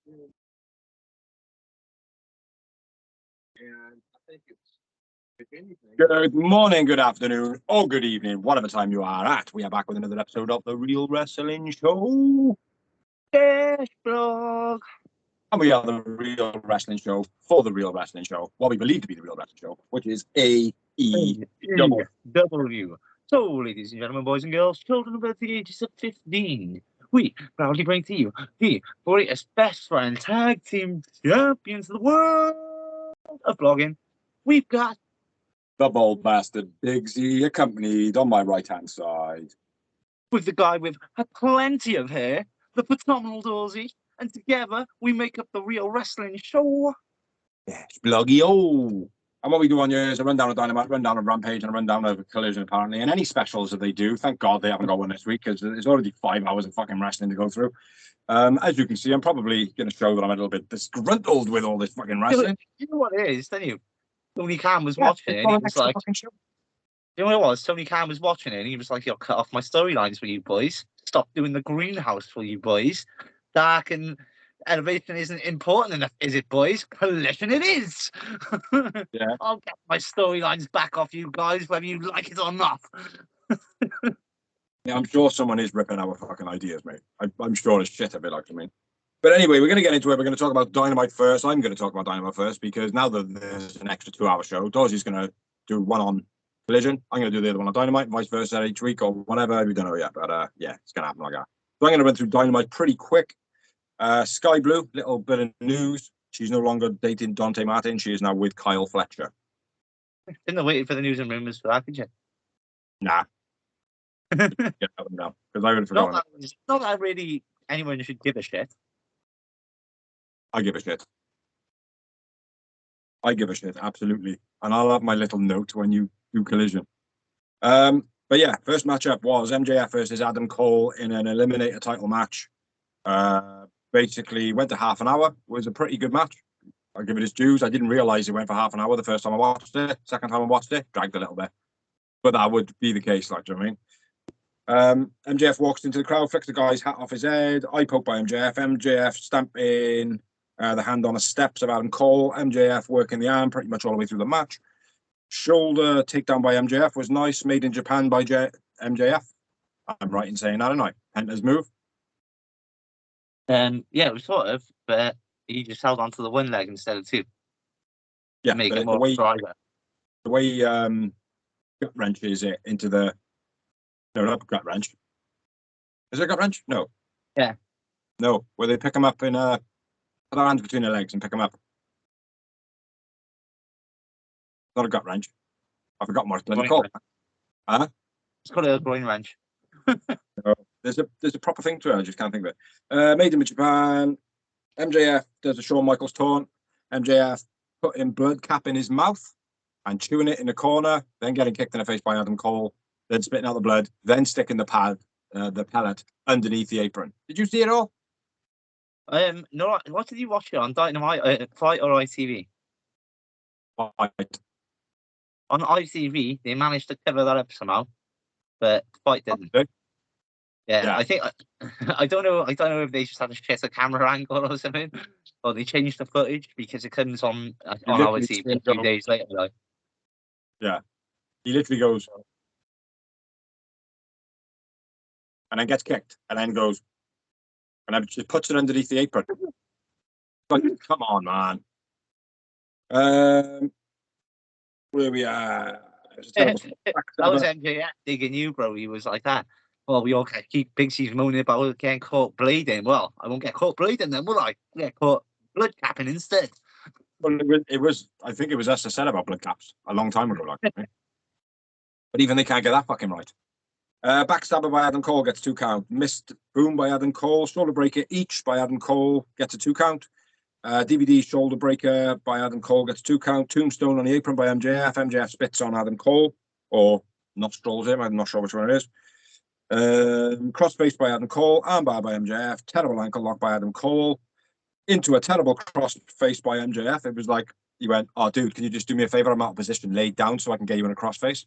And I think it's, if anything. Good morning, good afternoon, or good evening, whatever time you are at. We are back with another episode of The Real Wrestling Show. Dash blog. And we are the Real Wrestling Show for the Real Wrestling Show, what we believe to be the Real Wrestling Show, which is AEW. So, ladies and gentlemen, boys and girls, children over the ages of 15, we proudly bring to you the greatest best friend tag team champions of the world of blogging. We've got the bold bastard Big Z, accompanied on my right-hand side with the guy with plenty of hair, the phenomenal Dorsey, and together we make up the Real Wrestling Show. Yes, bloggy-o. And what we do on here is a rundown of Dynamite, rundown of Rampage, and a rundown of Collision, apparently. And any specials that they do, thank God they haven't got one this week, because there's already 5 hours of fucking wrestling to go through. As you can see, I'm probably going to show that I'm a little bit disgruntled with all this fucking wrestling. You know what it is, don't you? Tony Khan was watching it, and he was like, you know what it was? Tony Khan was watching it, and he was like, "You'll cut off my storylines for you boys. Stop doing the greenhouse for you boys. Dark and elevation isn't important enough, is it, boys? Collision it is." Yeah. I'll get my storylines back off you guys, whether you like it or not. Yeah, I'm sure someone is ripping our fucking ideas, mate. I'm sure as shit of it, like I mean. But anyway, we're going to get into it. We're going to talk about Dynamite first. I'm going to talk about Dynamite first because now that there's an extra 2-hour show, Dorsey's going to do one on Collision. I'm going to do the other one on Dynamite, vice versa each week or whatever. We don't know yet, but yeah, it's going to happen like that. So I'm going to run through Dynamite pretty quick. Sky Blue, little bit of news. She's no longer dating Dante Martin. She is now with Kyle Fletcher. Didn't wait for the news and rumors for that, did you? Nah. Get that one down because I would have forgotten. Not that really anyone should give a shit. I give a shit. I give a shit, absolutely. And I'll have my little note when you do Collision. But yeah, first matchup was MJF versus Adam Cole in an Eliminator title match. Basically went to half an hour. It was a pretty good match. I'll give it its dues. I didn't realise it went for half an hour the first time I watched it. Second time I watched it, dragged a little bit. But that would be the case, like, do you know what I mean? MJF walks into the crowd, flicks the guy's hat off his head. Eye poke by MJF. MJF stamping the hand on the steps of Adam Cole. MJF working the arm pretty much all the way through the match. Shoulder takedown by MJF was nice. Made in Japan by MJF. I'm right in saying that, aren't I? Penta's move. Yeah, it was sort of, but he just held on to the one leg instead of two. Yeah, make but it more driver. The way gut wrenches it into the not gut wrench. Is it a gut wrench? No. Yeah. No, where they pick him up in put their hands between their legs and pick him up. Not a gut wrench. I forgot what it's bloody called. Huh? It's called a groin wrench. No, there's a proper thing to it. I just can't think of it. Made in Japan. MJF does a Shawn Michaels taunt. MJF putting blood cap in his mouth and chewing it in the corner, then getting kicked in the face by Adam Cole, then spitting out the blood, then sticking the pellet underneath the apron. Did you see it all? No. What did you watch it on? Dynamite, Fight or ITV? Fight. On ITV, they managed to cover that up somehow, but Fight didn't. Okay. Yeah, I think I don't know if they just had to shift a camera angle or something, or they changed the footage because it comes on our TV a few days later. Like. Yeah, he literally goes and then gets kicked and then goes and then just puts it underneath the apron. Like, come on, man. Where we are? That was MJF digging you, bro. He was like that. Well, we all keep Big C's moaning about getting caught bleeding. Well, I won't get caught bleeding then, will I? Get caught blood capping instead. Well, it was. I think it was us that said about blood caps a long time ago, like. But even they can't get that fucking right. Backstabber by Adam Cole gets 2 count. Missed boom by Adam Cole. Shoulder breaker each by Adam Cole gets a 2 count. DVD shoulder breaker by Adam Cole gets 2 count. Tombstone on the apron by MJF. MJF spits on Adam Cole or nostrils him. I'm not sure which one it is. Crossface by Adam Cole. Armbar by MJF. Terrible ankle lock by Adam Cole. Into a terrible crossface by MJF. It was like he went, "Oh, dude, can you just do me a favor? I'm out of position, laid down so I can get you in a crossface."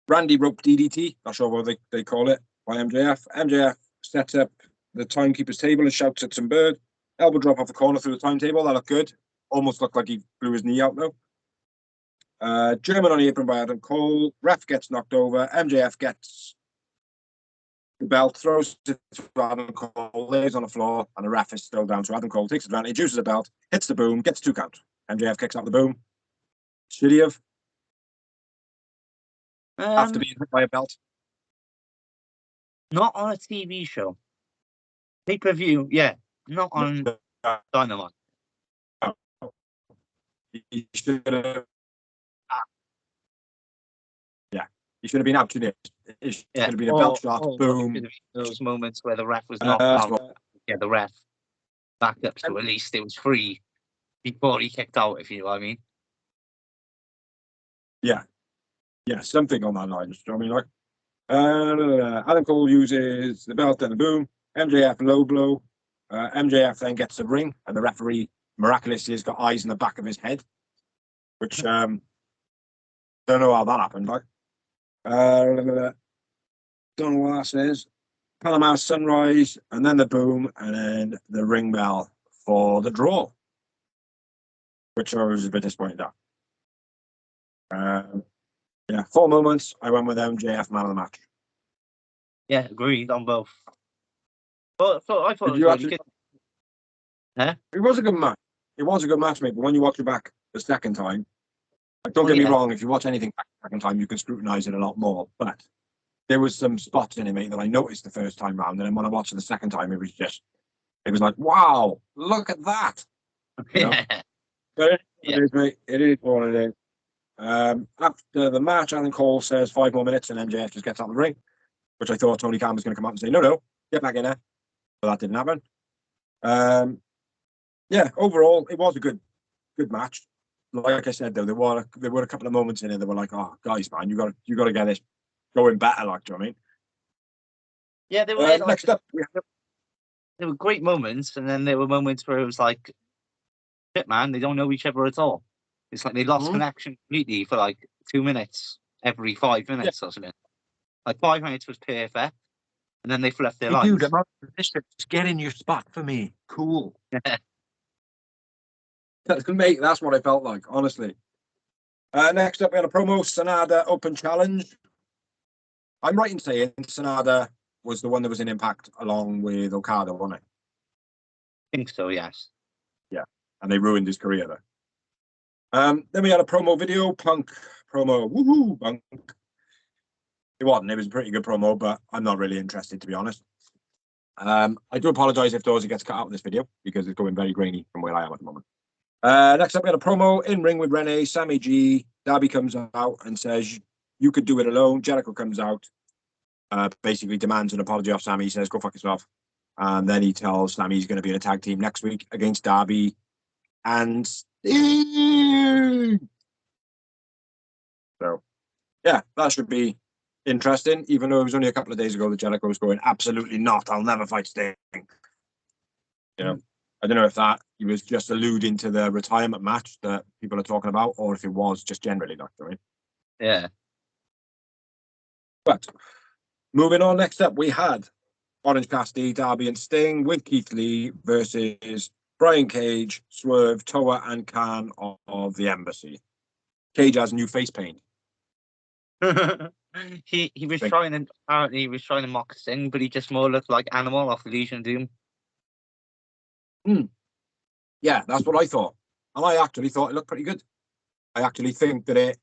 Randy rope DDT. Not sure what they call it by MJF. MJF sets up the timekeeper's table and shouts at some bird. Elbow drop off the corner through the timetable. That looked good. Almost looked like he blew his knee out though. German on the apron by Adam Cole. Ref gets knocked over. MJF gets the belt, throws it to Adam Cole, lays on the floor, and the ref is still down. So Adam Cole takes advantage, uses the belt, hits the boom, gets 2 count. MJF kicks out the boom. Should he have? After being hit by a belt? Not on a TV show. Pay-per-view, yeah. Not on Dynamite. He should have. Yeah, he should have been out, shouldn't he? It should have been a belt shot, boom. Those moments where the ref was knocked out. Yeah, the ref back up, so at least it was free before he kicked out, if you know what I mean. Yeah, something on that line. I mean, like, Adam Cole uses the belt and the boom. MJF low blow. MJF then gets the ring, and the referee miraculously has got eyes in the back of his head, which don't know how that happened. Like, don't know what that says. Panama Sunrise, and then the boom, and then the ring bell for the draw, which I was a bit disappointed at. Yeah, 4 moments. I went with MJF man of the match. Yeah, agreed on both. But I thought Did you actually? Huh? It was a good match. It was a good match, mate. But when you watch it back the second time, like, don't get me wrong. If you watch anything back the second time, you can scrutinise it a lot more. But there was some spots in it, mate, that I noticed the first time round, and then when I watched it the second time, it was like, wow, look at that. You know? But it is, mate. It is what it is. After the match, Adam Cole says 5 more minutes, and MJF just gets out of the ring, which I thought Tony Khan was going to come out and say, no, get back in there. But that didn't happen. Yeah, overall, it was a good match. Like I said, though, there were a couple of moments in it that were like, oh, guys, man, you got to get this going better, like, do you know what I mean? Yeah, there were next up. There were great moments, and then there were moments where it was like, shit, man, they don't know each other at all. It's like they lost connection completely for like 2 minutes every 5 minutes or something. Like 5 minutes was perfect, and then they flipped their lines. Dude, just get in your spot for me. Cool. Mate, that's what I felt like, honestly. Next up, we had a promo, Sanada Open Challenge. I'm right in saying Sanada was the one that was in Impact along with Okada, wasn't it? I think so, yes. Yeah, and they ruined his career there. Then we had a promo video, Punk promo. Woohoo, Punk. It wasn't. It was a pretty good promo, but I'm not really interested, to be honest. I do apologise if Dorsey gets cut out of this video because it's going very grainy from where I am at the moment. Next up, we had a promo in ring with Renee, Sammy G. Darby comes out and says, you could do it alone. Jericho comes out, basically demands an apology off Sammy. He says, go fuck yourself. And then he tells Sammy he's going to be in a tag team next week against Darby and Sting. So, yeah, that should be interesting, even though it was only a couple of days ago that Jericho was going, absolutely not, I'll never fight Sting. You know, I don't know if that he was just alluding to the retirement match that people are talking about, or if it was just generally not doing. Yeah. But moving on, next up we had Orange Cassidy, Darby and Sting with Keith Lee versus Brian Cage, Swerve, Toa and Khan of the Embassy. Cage has new face paint. he was trying to apparently he was trying to mock Sting, but he just more looked like Animal off Legion of Doom. Yeah, that's what I thought. And I actually thought it looked pretty good. I actually think that it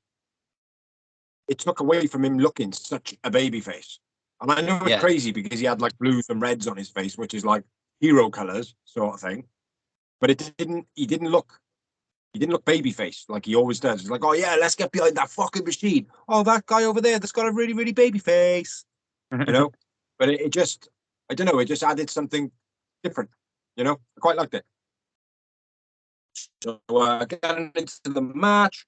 took away from him looking such a baby face. And I know it's crazy because he had like blues and reds on his face, which is like hero colors sort of thing. But he didn't look baby face like he always does. It's like, oh yeah, let's get behind that fucking machine. Oh, that guy over there that's got a really, really baby face. You know? But it just, I don't know, it just added something different. You know? I quite liked it. So getting into the match,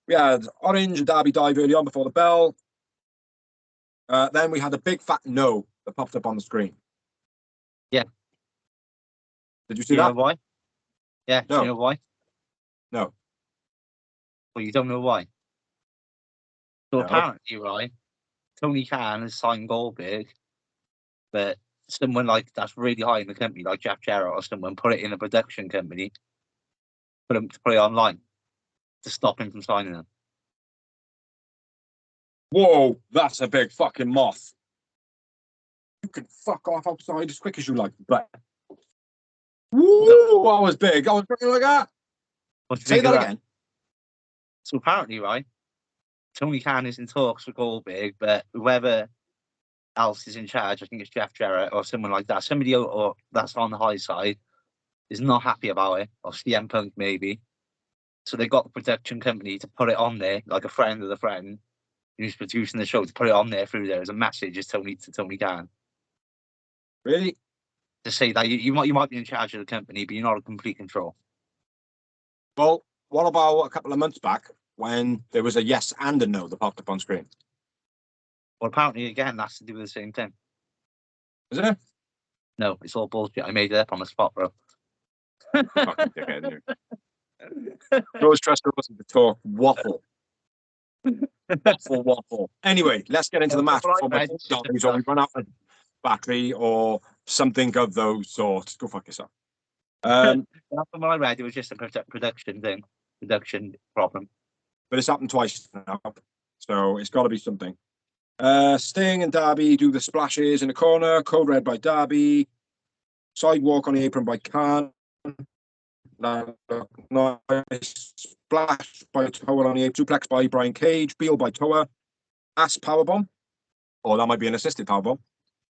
we had Orange and Darby dive early on before the bell. Then we had a big fat no that popped up on the screen. Yeah. Did you see that? You know why? Yeah. No. Do you know why? No. Well, you don't know why. So apparently, right, Tony Khan has signed Goldberg, but someone like that's really high in the company, like Jeff Jarrett or someone, put it in a production company, put it online to stop him from signing them. Whoa, that's a big fucking moth. You can fuck off outside as quick as you like, but woo, that was big. I was fucking like that. Say that again. So apparently, right, Tony Khan is in talks with Goldberg, but whoever else is in charge, I think it's Jeff Jarrett or someone like that, somebody or that's on the high side, is not happy about it, or CM Punk maybe. So they got the production company to put it on there, like a friend of the friend who's producing the show, to put it on there through there as a message to Tony Khan. Really? To say that you might be in charge of the company, but you're not in complete control. Well, what about a couple of months back when there was a yes and a no that popped up on screen? Well, apparently, again, that's to do with the same thing. Is it? No, it's all bullshit. I made it up on the spot, bro. Fucking dickhead, you. Always trust us to talk waffle. Waffle. Anyway, let's get into the match before we run out of battery or something of those sorts. Go fuck yourself. From what I read, it was just a production problem. But it's happened twice now, so it's got to be something. Sting and Darby do the splashes in the corner. Code red by Darby. Sidewalk on the apron by Khan. Nice splash by Toa on the apron. Suplex by Brian Cage. Beal by Toa. Ass powerbomb. Or that might be an assisted powerbomb.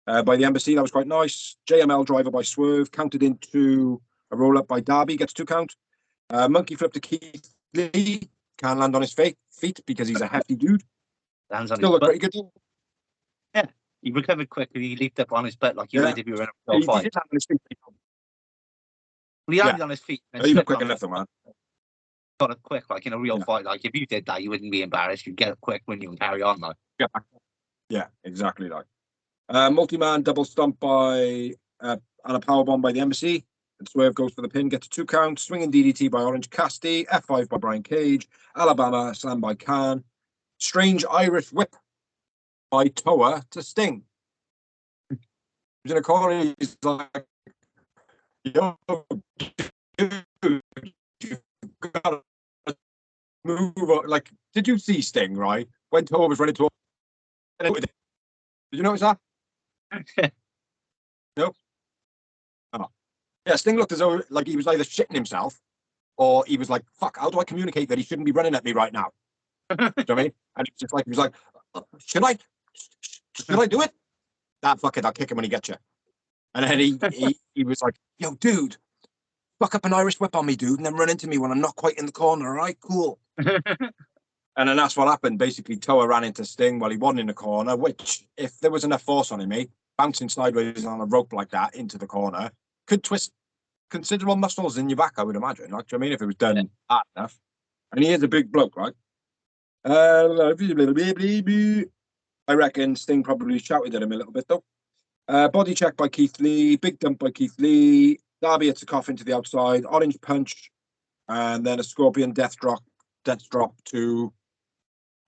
By the Embassy, that was quite nice. JML driver by Swerve. Counted into a roll up by Darby. Gets 2 count. Monkey flip to Keith Lee. Can't land on his feet because he's a hefty dude. Lands on Still his look butt. pretty good. Yeah, he recovered quickly. He leaped up on his butt like he would if you were in a real fight. He did land on his feet. He landed on his feet. And he looked quick enough, though, man. Got it quick, like in a real fight. Like if you did that, you wouldn't be embarrassed. You'd get it quick when you would carry on, like. Yeah, exactly like. Multi-man double stomp by and a powerbomb by the Embassy. And Swerve goes for the pin, gets a 2 count. Swinging DDT by Orange Cassidy. F5 by Brian Cage. Alabama slam by Khan. Strange Irish whip by Toa to Sting. He's in a corner. He's like, yo, dude, you've got to move on. Like, did you see Sting, right? When Toa was ready to. Did you notice that? Nope. Oh. Yeah, Sting looked as though like he was either shitting himself or he was like, fuck, how do I communicate that he shouldn't be running at me right now? Do you know what I mean? And it's just like, he was like, should I do it? Nah, fuck it, I'll kick him when he gets you. And then he was like, yo, dude, fuck up an Irish whip on me, dude, and then run into me when I'm not quite in the corner, all right? Cool. And then that's what happened. Basically, Toa ran into Sting while he wasn't in the corner, which, if there was enough force on him, bouncing sideways on a rope like that into the corner, could twist considerable muscles in your back, I would imagine. Like, do you know what I mean? If it was done hard enough. And he is a big bloke, right? I reckon Sting probably shouted at him a little bit, though. Body check by Keith Lee. Big dump by Keith Lee. Darby hits a coffin to the outside. Orange punch. And then a scorpion death drop to,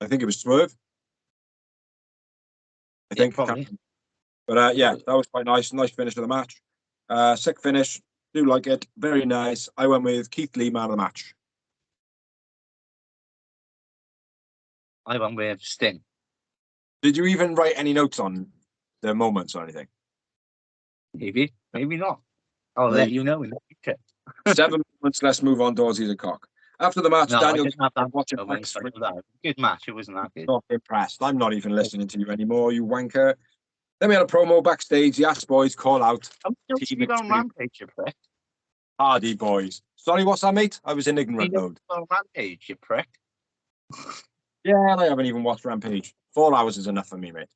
I think it was Swerve. I think. Probably. But yeah, that was quite nice. Nice finish of the match. Sick finish. Do like it. Very nice. I went with Keith Lee, man of the match. I went with Sting. Did you even write any notes on the moments or anything? Maybe not. I'll let you know in the future. 7 moments. Let's move on. Dawsey's a cock. After the match, No, Daniel, I didn't have that watching good match. It wasn't that good. Not impressed. I'm not even listening to you anymore, you wanker. Then we had a promo backstage. The Ass Boys call out. I'm still on Rampage, you prick. Hardy Boys. Sorry, what's that, mate? I was in ignorant mode. On Rampage, you prick. Yeah, I haven't even watched Rampage. 4 hours is enough for me, mate.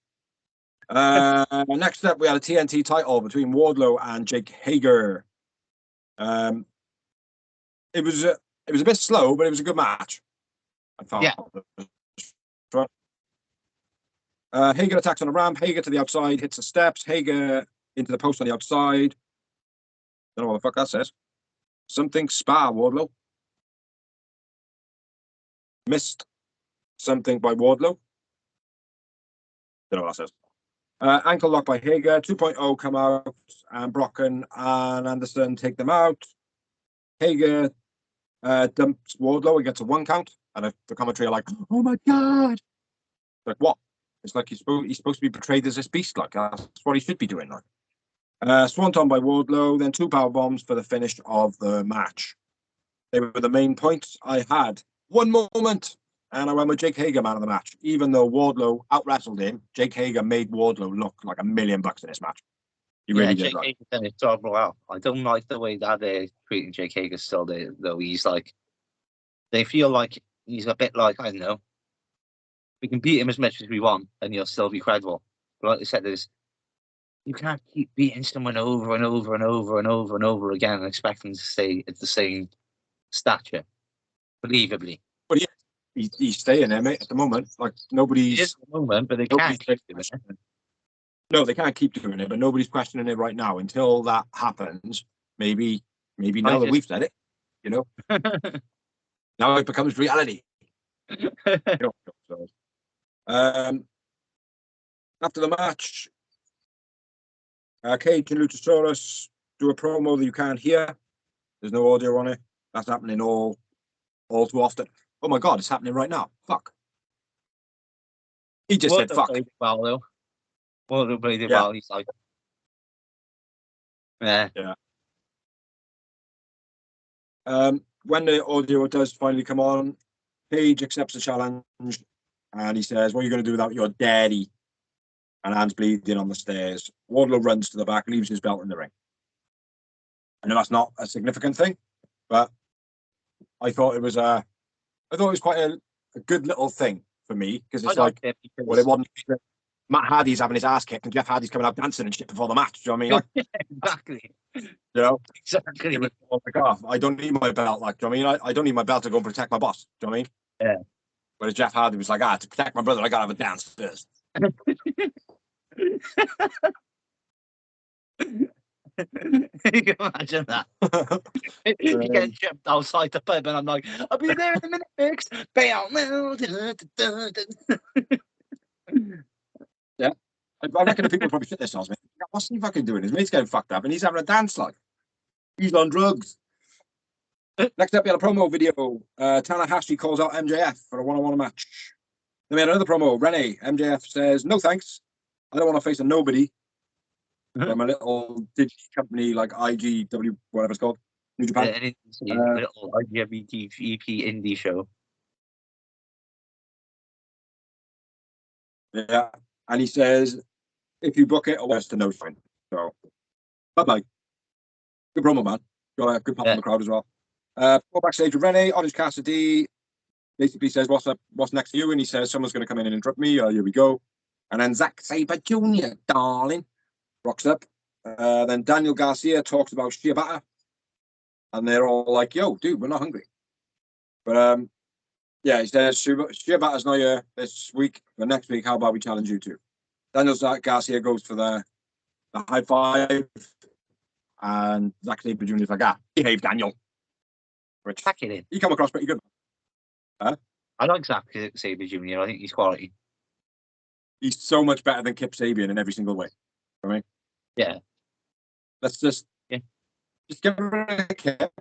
Next up, we had a TNT title between Wardlow and Jake Hager. It was a bit slow, but it was a good match. I thought. Yeah. Hager attacks on a ramp. Hager to the outside, hits the steps. Hager into the post on the outside. Don't know what the fuck that says. Something spa Wardlow. Missed something by Wardlow. Don't know what that says. Ankle lock by Hager. 2.0 come out, and Brocken and Anderson take them out. Hager dumps Wardlow. He gets a 1 count, and the commentary are like, "Oh my god!" Like what? It's like he's supposed to be portrayed as this beast. Like that's what he should be doing. Like Swanton by Wardlow. Then 2 power bombs for the finish of the match. They were the main points. I had one moment, and I went with Jake Hager man of the match. Even though Wardlow out wrestled him, Jake Hager made Wardlow look like $1 million in this match. He really did. Jake Hager done his job well. I don't like the way that they're treating Jake Hager still. Though he's like, they feel like he's a bit like, I don't know. We can beat him as much as we want, and he'll still be credible. But like I said, you can't keep beating someone over and over and over and over and over again and expecting to stay at the same stature, believably. But he's staying there, mate. At the moment, like nobody's. He is at the moment, but they can't keep doing it. No, they can't keep doing it, but nobody's questioning it right now. Until that happens, maybe now that we've said it, you know, now it becomes reality. After the match, Cage and Luchasaurus do a promo that you can't hear. There's no audio on it. That's happening all too often. Oh my god, it's happening right now. Fuck. He just said fuck. Well, though. Wardlow played it well. He's like, yeah. When the audio does finally come on, Page accepts the challenge and he says, "What are you going to do without your daddy?" And Anne's bleeding on the stairs. Wardlow runs to the back, leaves his belt in the ring. I know that's not a significant thing, but I thought it was quite a good little thing for me because it's like, well, it wasn't. Matt Hardy's having his ass kicked and Jeff Hardy's coming out dancing and shit before the match. Do you know what I mean? Like, exactly. You know? Exactly. I don't need my belt. Like, do you know what I mean? I don't need my belt to go and protect my boss. Do you know what I mean? Yeah. Whereas Jeff Hardy was like, to protect my brother, I gotta have a dance first. You can imagine that. You get jumped outside the pub and I'm like, I'll be there in a minute, fix. Yeah. I reckon the people probably shit themselves, mate. What's he fucking doing? His mate's getting fucked up and he's having a dance like. He's on drugs. Next up, we had a promo video. Tanahashi calls out MJF for a one-on-one match. Then we had another promo. Renee, MJF says, "No thanks. I don't want to face a nobody from a little digital company like IGW, whatever it's called. New Japan. A little IGWTP indie show." Yeah. And he says, "If you book it, I'll to no sign." So, bye-bye. Good promo, man. Got a good pop in the crowd as well. Go backstage with Renee. Orange Cassidy basically says, "What's next for you?" And he says, "Someone's going to come in and interrupt me." Here we go. And then Zack Sabre Jr., darling, rocks up. Then Daniel Garcia talks about Shibata. And they're all like, "Yo, dude, we're not hungry." But he says, "Shibata's not here this week, but next week, how about we challenge you two?" Daniel Garcia goes for the high five. And Zack Sabre Jr. is like, behave, Daniel. Which he come across pretty good. I like Zack Sabre Jr. I think he's quality. He's so much better than Kip Sabian in every single way. I mean, yeah. Let's just get rid of Kip.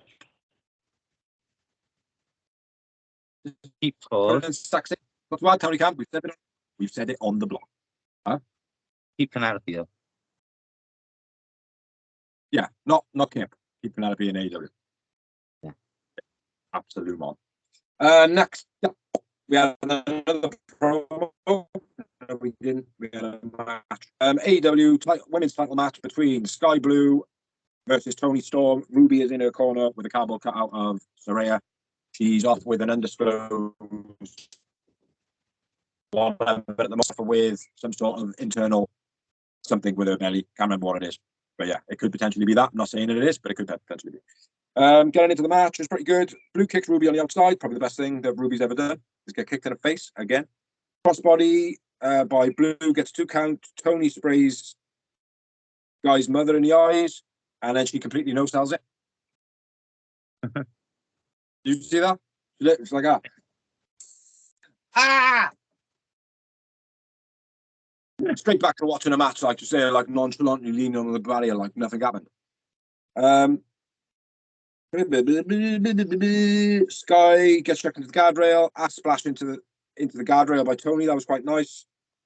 Keep forward. That's why Tony Khan. We've said it on the blog. Keep Penelope though. Yeah, not Kip. Keep Penelope in AEW. Yeah. Absolute man. Next up, we had another promo. We didn't. We had a match. AEW women's title match between Sky Blue versus Toni Storm. Ruby is in her corner with a cardboard cutout of Saraya. She's off with an undisclosed one, but at the moment with some sort of internal something with her belly. Can't remember what it is. But yeah, it could potentially be that. I'm not saying that it is, but it could potentially be. Getting into the match was pretty good. Blue kicks Ruby on the outside. Probably the best thing that Ruby's ever done is get kicked in the face again. Crossbody by Blue gets 2 count. Tony sprays Guy's mother in the eyes, and then she completely no-sells it. Did you see that? It's like that. Straight back to watching a match, like you say, like nonchalantly leaning on the barrier, like nothing happened. Sky gets chucked into the guardrail. Ass splash into the guardrail by Tony. That was quite nice.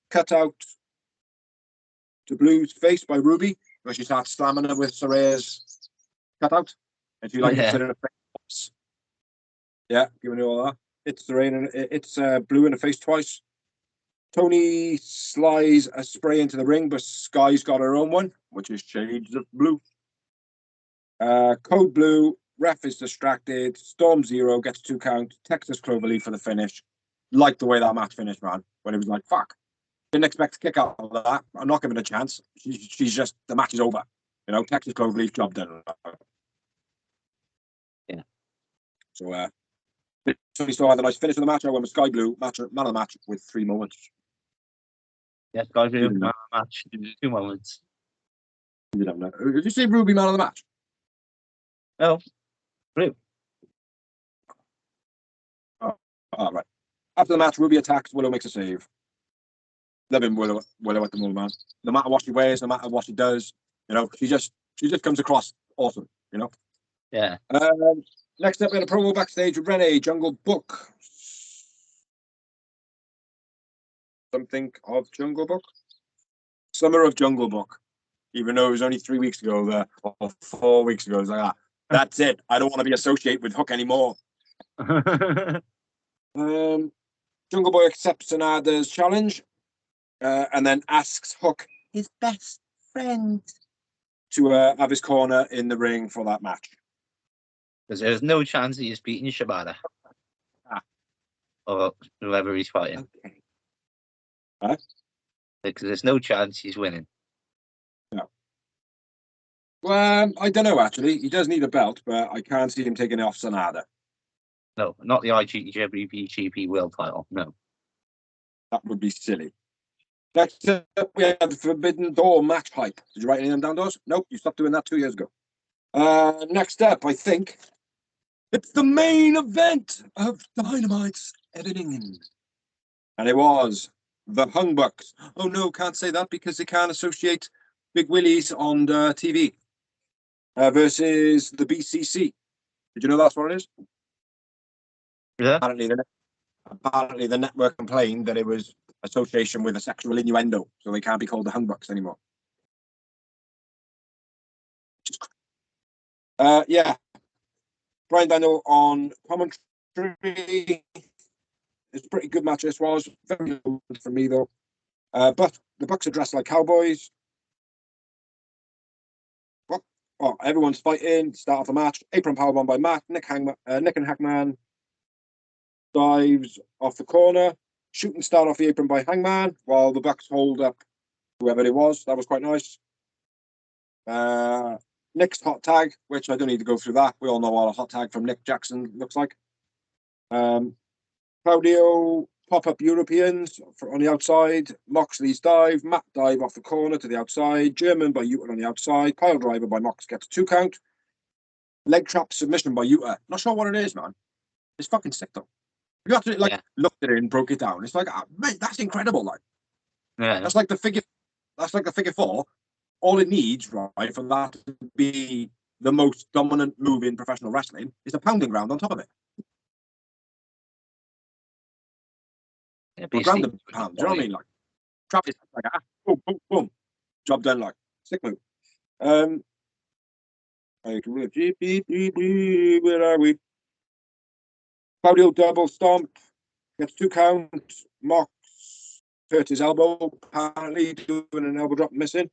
Cut out to Blue's face by Ruby, where she starts slamming her with Soraya's cutout. If you like, Yeah. it's in a face. Yeah, giving it all that. It's Blue in the face twice. Tony slides a spray into the ring, but Sky's got her own one, which is shades of blue. Code Blue, ref is distracted. Storm Zero gets 2 count. Texas Cloverleaf for the finish. Like the way that match finished, man. When it was like, fuck. Didn't expect to kick out of that. I'm not giving a chance. She's just, the match is over. You know, Texas Cloverleaf, job done. Yeah. So, we still had a nice finish of the match. I went with Sky Blue, man of the match with 3 moments. Yeah, Sky Blue, man of the match. 2 moments. Did you say Ruby, man of the match? Oh, Blue. Oh, all right. After the match, Ruby attacks. Willow makes a save. Loving Willow at the moment. No matter what she wears, no matter what she does, you know, she just comes across awesome. You know. Yeah. Next up, we had a promo backstage with Renee, Jungle Book. Something of Jungle Book? Summer of Jungle Book. Even though it was only 3 weeks ago, or 4 weeks ago, it was like, that's it. I don't want to be associated with Hook anymore. Jungle Boy accepts Sanada's challenge, and then asks Hook, his best friend, to have his corner in the ring for that match. Because there's no chance he's beating Shibata. Or whoever he's fighting. Okay. Huh? Because there's no chance he's winning. No. Well, I don't know, actually. He does need a belt, but I can't see him taking it off Sanada. No, not the IWGP World title. No. That would be silly. Next up, we had the Forbidden Door match hype. Did you write any of them down, Doors? Nope, you stopped doing that 2 years ago. Next up, I think, it's the main event of Dynamite's editing. And it was the Hung Bucks. Oh no, can't say that because they can't associate Big Willies on TV. Versus the BCC. Did you know that's what it is? Yeah. Apparently the network complained that it was association with a sexual innuendo, so they can't be called the Hung Bucks anymore. Yeah. Brian Daniel on commentary. It's a pretty good match this was. Very good for me though. But the Bucks are dressed like cowboys. Oh, everyone's fighting. Start of the match. Apron powerbomb by Matt. Nick and Hangman dives off the corner. Shooting star off the apron by Hangman while the Bucks hold up whoever it was. That was quite nice. Nick's hot tag, which I don't need to go through that. We all know what a hot tag from Nick Jackson looks like. Claudio pop-up Europeans on the outside. Moxley's dive. Matt dive off the corner to the outside. German by Utah on the outside. Pile driver by Mox gets a 2 count. Leg trap submission by Utah. Not sure what it is, man. It's fucking sick though. You have to looked at it and broke it down. It's like, mate, that's incredible. Like, yeah, that's like the figure. That's like the figure 4. All it needs, right, for that to be the most dominant move in professional wrestling is a pounding ground on top of it. Yeah, ground and pound. Do you know what I mean? Like, trap is like, boom, boom, boom. Job done. Like, sick move. Where are we? Claudio double stomp. Gets 2 counts. Mox hurt his elbow, apparently, doing an elbow drop missing.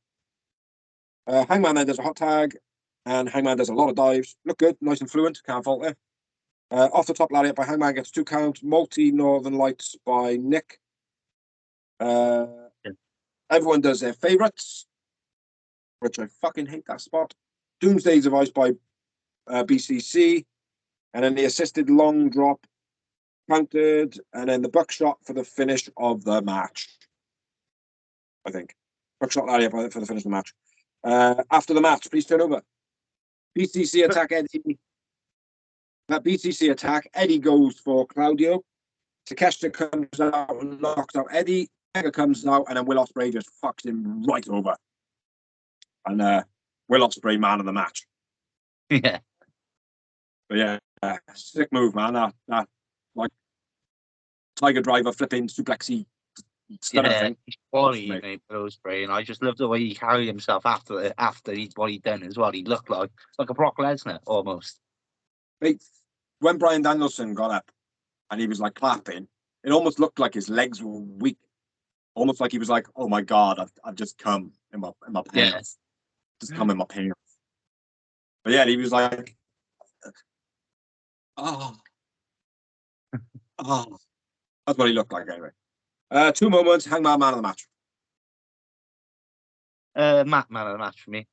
Hangman then does a hot tag, and Hangman does a lot of dives. Look good, nice and fluent, can't fault it. Off the top lariat by Hangman gets 2 counts. Multi-Northern Lights by Nick. Everyone does their favourites, which I fucking hate that spot. Doomsday Device by BCC, and then the assisted long drop counted, and then the buckshot for the finish of the match. I think buckshot lariat for the finish of the match. After the match, please turn over. BCC attack Eddie. That BCC attack, Eddie goes for Claudio. Takeshita comes out and knocks out Eddie. comes out, and then Will Ospreay just fucks him right over. And Will Ospreay, man of the match. Yeah. But yeah, sick move, man. That like Tiger Driver flipping suplexy stunner thing. He's funny, mate, Ospreay, and I just love the way he carried himself after what he'd done as well. He looked like a Brock Lesnar almost. Mate, when Bryan Danielson got up and he was like clapping, it almost looked like his legs were weak. Almost like he was like, "Oh my god, I've just come in my pants, Yes. just come in my pants." But yeah, he was like, "Oh, oh." That's what he looked like anyway. 2 moments, Hangman man of the match. Matt man of the match for me.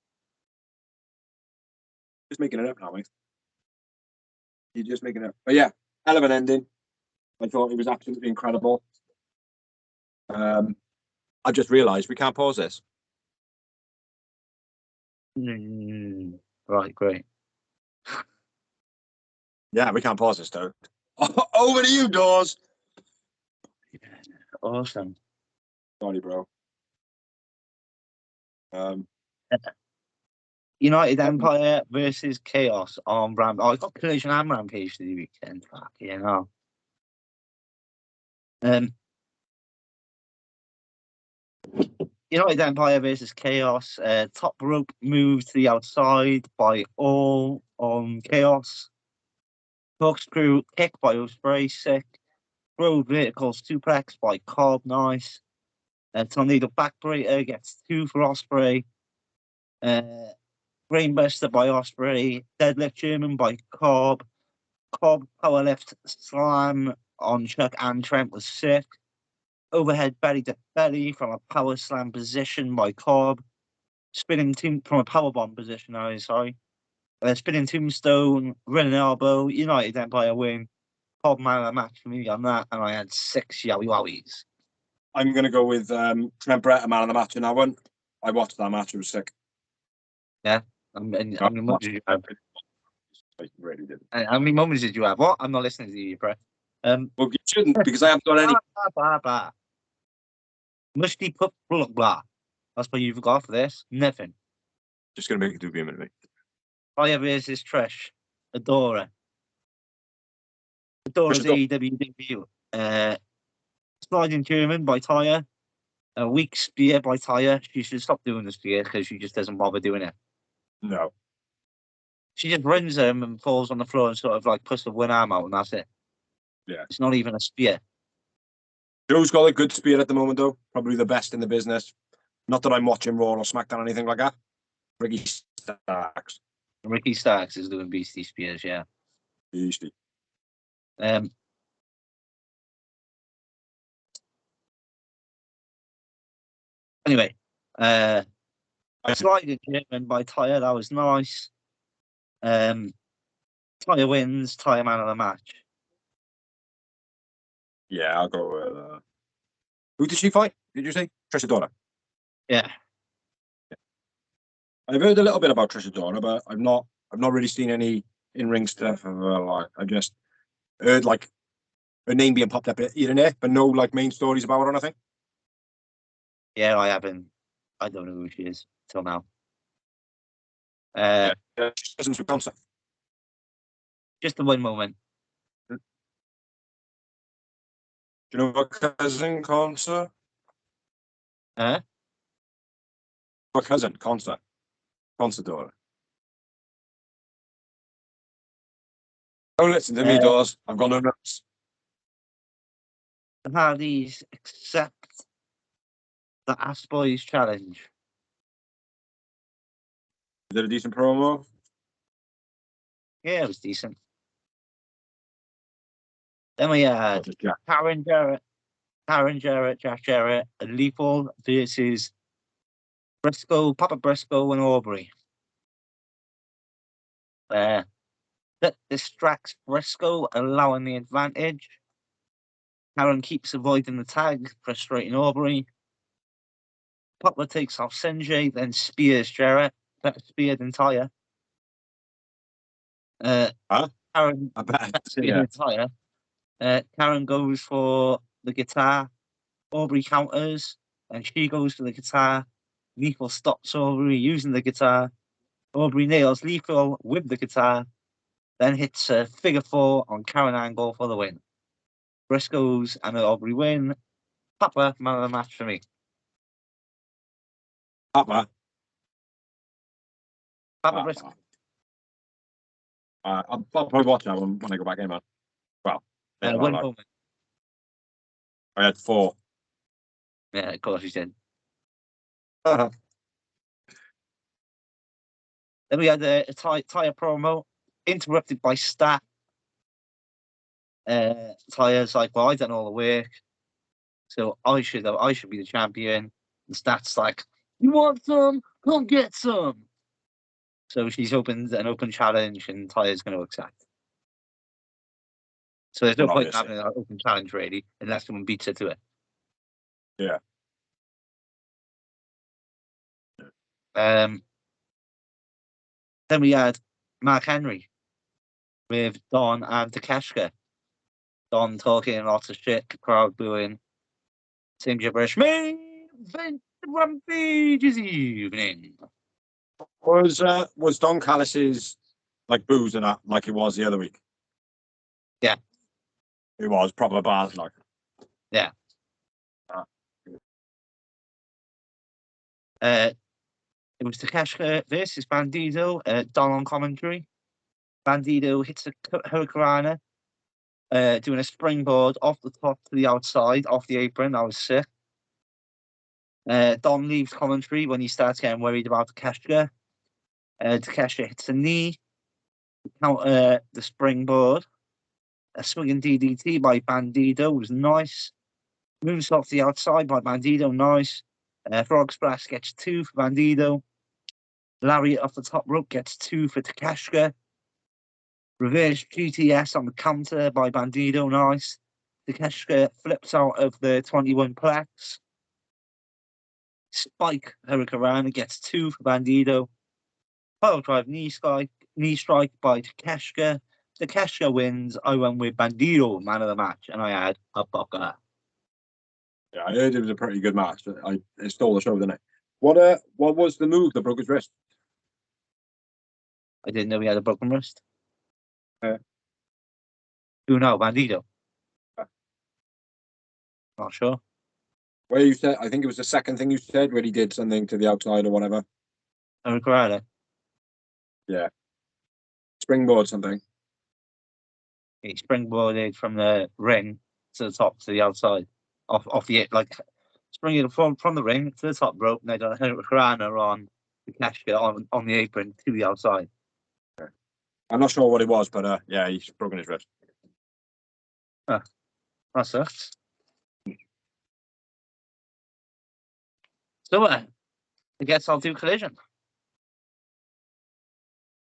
Just making it up now, mate. You're just making it up. But yeah, hell of an ending. I thought it was absolutely incredible. I just realised we can't pause this. Right, great. Yeah, we can't pause this, though. Over to you, Dawes. Awesome. Sorry, bro. United Empire versus Chaos on Rampage. Oh, I got Collision and Rampage the weekend. Fuck yeah, no. United Empire versus Chaos. Top rope move to the outside by All on Chaos. Corkscrew kick by Ospreay, sick. Road vertical suplex by Cobb, nice. Tornado backbreaker gets 2 for Ospreay. Brainbuster by Ospreay. Deadlift German by Cobb. Cobb powerlift slam on Chuck and Trent was sick. Overhead belly to belly from a power slam position by Cobb. Spinning from a power bomb position, sorry. Spinning tombstone, running elbow, United Empire win. Cobb man of the match for me on that, and I had 6 yowie wowies. I'm going to go with Trent Brett, a man of the match in that one. I watched that match, it was sick. Yeah. How many moments did you have? I really did. How many moments did you have? What? I'm not listening to you, Brett. Well, you shouldn't, because I haven't got any. Musty pup blah blah. That's what you've got for this. Nothing. Just going to make it do a minute, mate. Fire versus Trish. Adora. Adora's AEW debut. Sliding German by Taya. A weak spear by Taya. She should stop doing the spear because she just doesn't bother doing it. No. She just runs him and falls on the floor and sort of like puts the one arm out, and that's it. Yeah. It's not even a spear. Joe's got a good spear at the moment, though. Probably the best in the business. Not that I'm watching Raw or SmackDown or anything like that. Ricky Starks. Ricky Starks is doing beastie spears, yeah. Beastie. Anyway, sliding German by Taya, that was nice. Taya wins, Taya man of the match. Yeah, I'll go with... Who did she fight? Did you say? Trish Adora. Yeah. I've heard a little bit about Trish Adora, but I've not really seen any in-ring stuff of her. Like, I just heard like her name being popped up here and there, but no like main stories about her or anything. Yeah, I haven't. I don't know who she is till now. She's cousins with Consa. Just the one moment. Do you know what cousin Consa? Huh? What cousin Consa? Consadora. Don't listen to me, Dawes. I've got no notes. The Hardys accept the Ass Boys challenge. Is it a decent promo? Yeah, it was decent. Then we had Karen Jarrett, Jack Jarrett, and Lethal versus Briscoe, Papa Briscoe, and Aubrey. That distracts Briscoe, allowing the advantage. Karen keeps avoiding the tag, frustrating Aubrey. Papa takes off Sanjay, then spears Jarrett. Better speared than Taya. Karen, I bet. Karen goes for the guitar. Aubrey counters, and she goes for the guitar. Lethal stops Aubrey using the guitar. Aubrey nails Lethal with the guitar, then hits a figure four on Karen Angle for the win. Briscoes and Aubrey win. Papa, man of the match for me. Papa. Papa Briscoe. I'll probably watch that one when I go back in, man. Well, Win moment. I had 4. Yeah, of course you did. Uh-huh. Then we had a Tyre promo, interrupted by Stat. Tyre's like, well, I done all the work, so I should be the champion. And Stat's like, you want some? Come get some. So she's opened an open challenge, and Tyre's going to accept. So there's no point in having an open challenge, really, unless someone beats her to it. Yeah. Then we had Mark Henry with Don and Takeshka. Don talking lots of shit, crowd booing, same gibberish. Main event Rampage this evening. Was Don Callis's like booze and that like it was the other week? Yeah. It was proper bars like. Yeah. It was Takeshka versus Bandido. Don on commentary. Bandido hits a Hurricanrana, doing a springboard off the top to the outside, off the apron. That was sick. Don leaves commentary when he starts getting worried about Takeshka. Takeshka hits a knee, counter the springboard. A swinging DDT by Bandido was nice. Moonsault to the outside by Bandido, nice. Frog Splash gets 2 for Bandido. Lariat off the top rope gets 2 for Takeshka. Reverse GTS on the counter by Bandido, nice. Takeshka flips out of the 21 plex. Spike Hurricanrana gets 2 for Bandido. Pile drive knee strike by Takeshka. Takeshka wins. I went with Bandido, man of the match, and I had a bucker. Yeah, I heard it was a pretty good match. It stole the show, didn't it? What was the move that broke his wrist? I didn't know he had a broken wrist. Who knows, Bandido? Not sure. Where you said, I think it was the second thing you said, where he did something to the outside or whatever. Hurricanrana. Yeah. Springboard something. He springboarded from the ring to the top to the outside, off the springing from the ring to the top rope, and they done a Hurricanrana on the Takeshka on the apron to the outside. Okay. I'm not sure what it was, but yeah, he's broken his wrist. That sucks. So I guess I'll do Collision.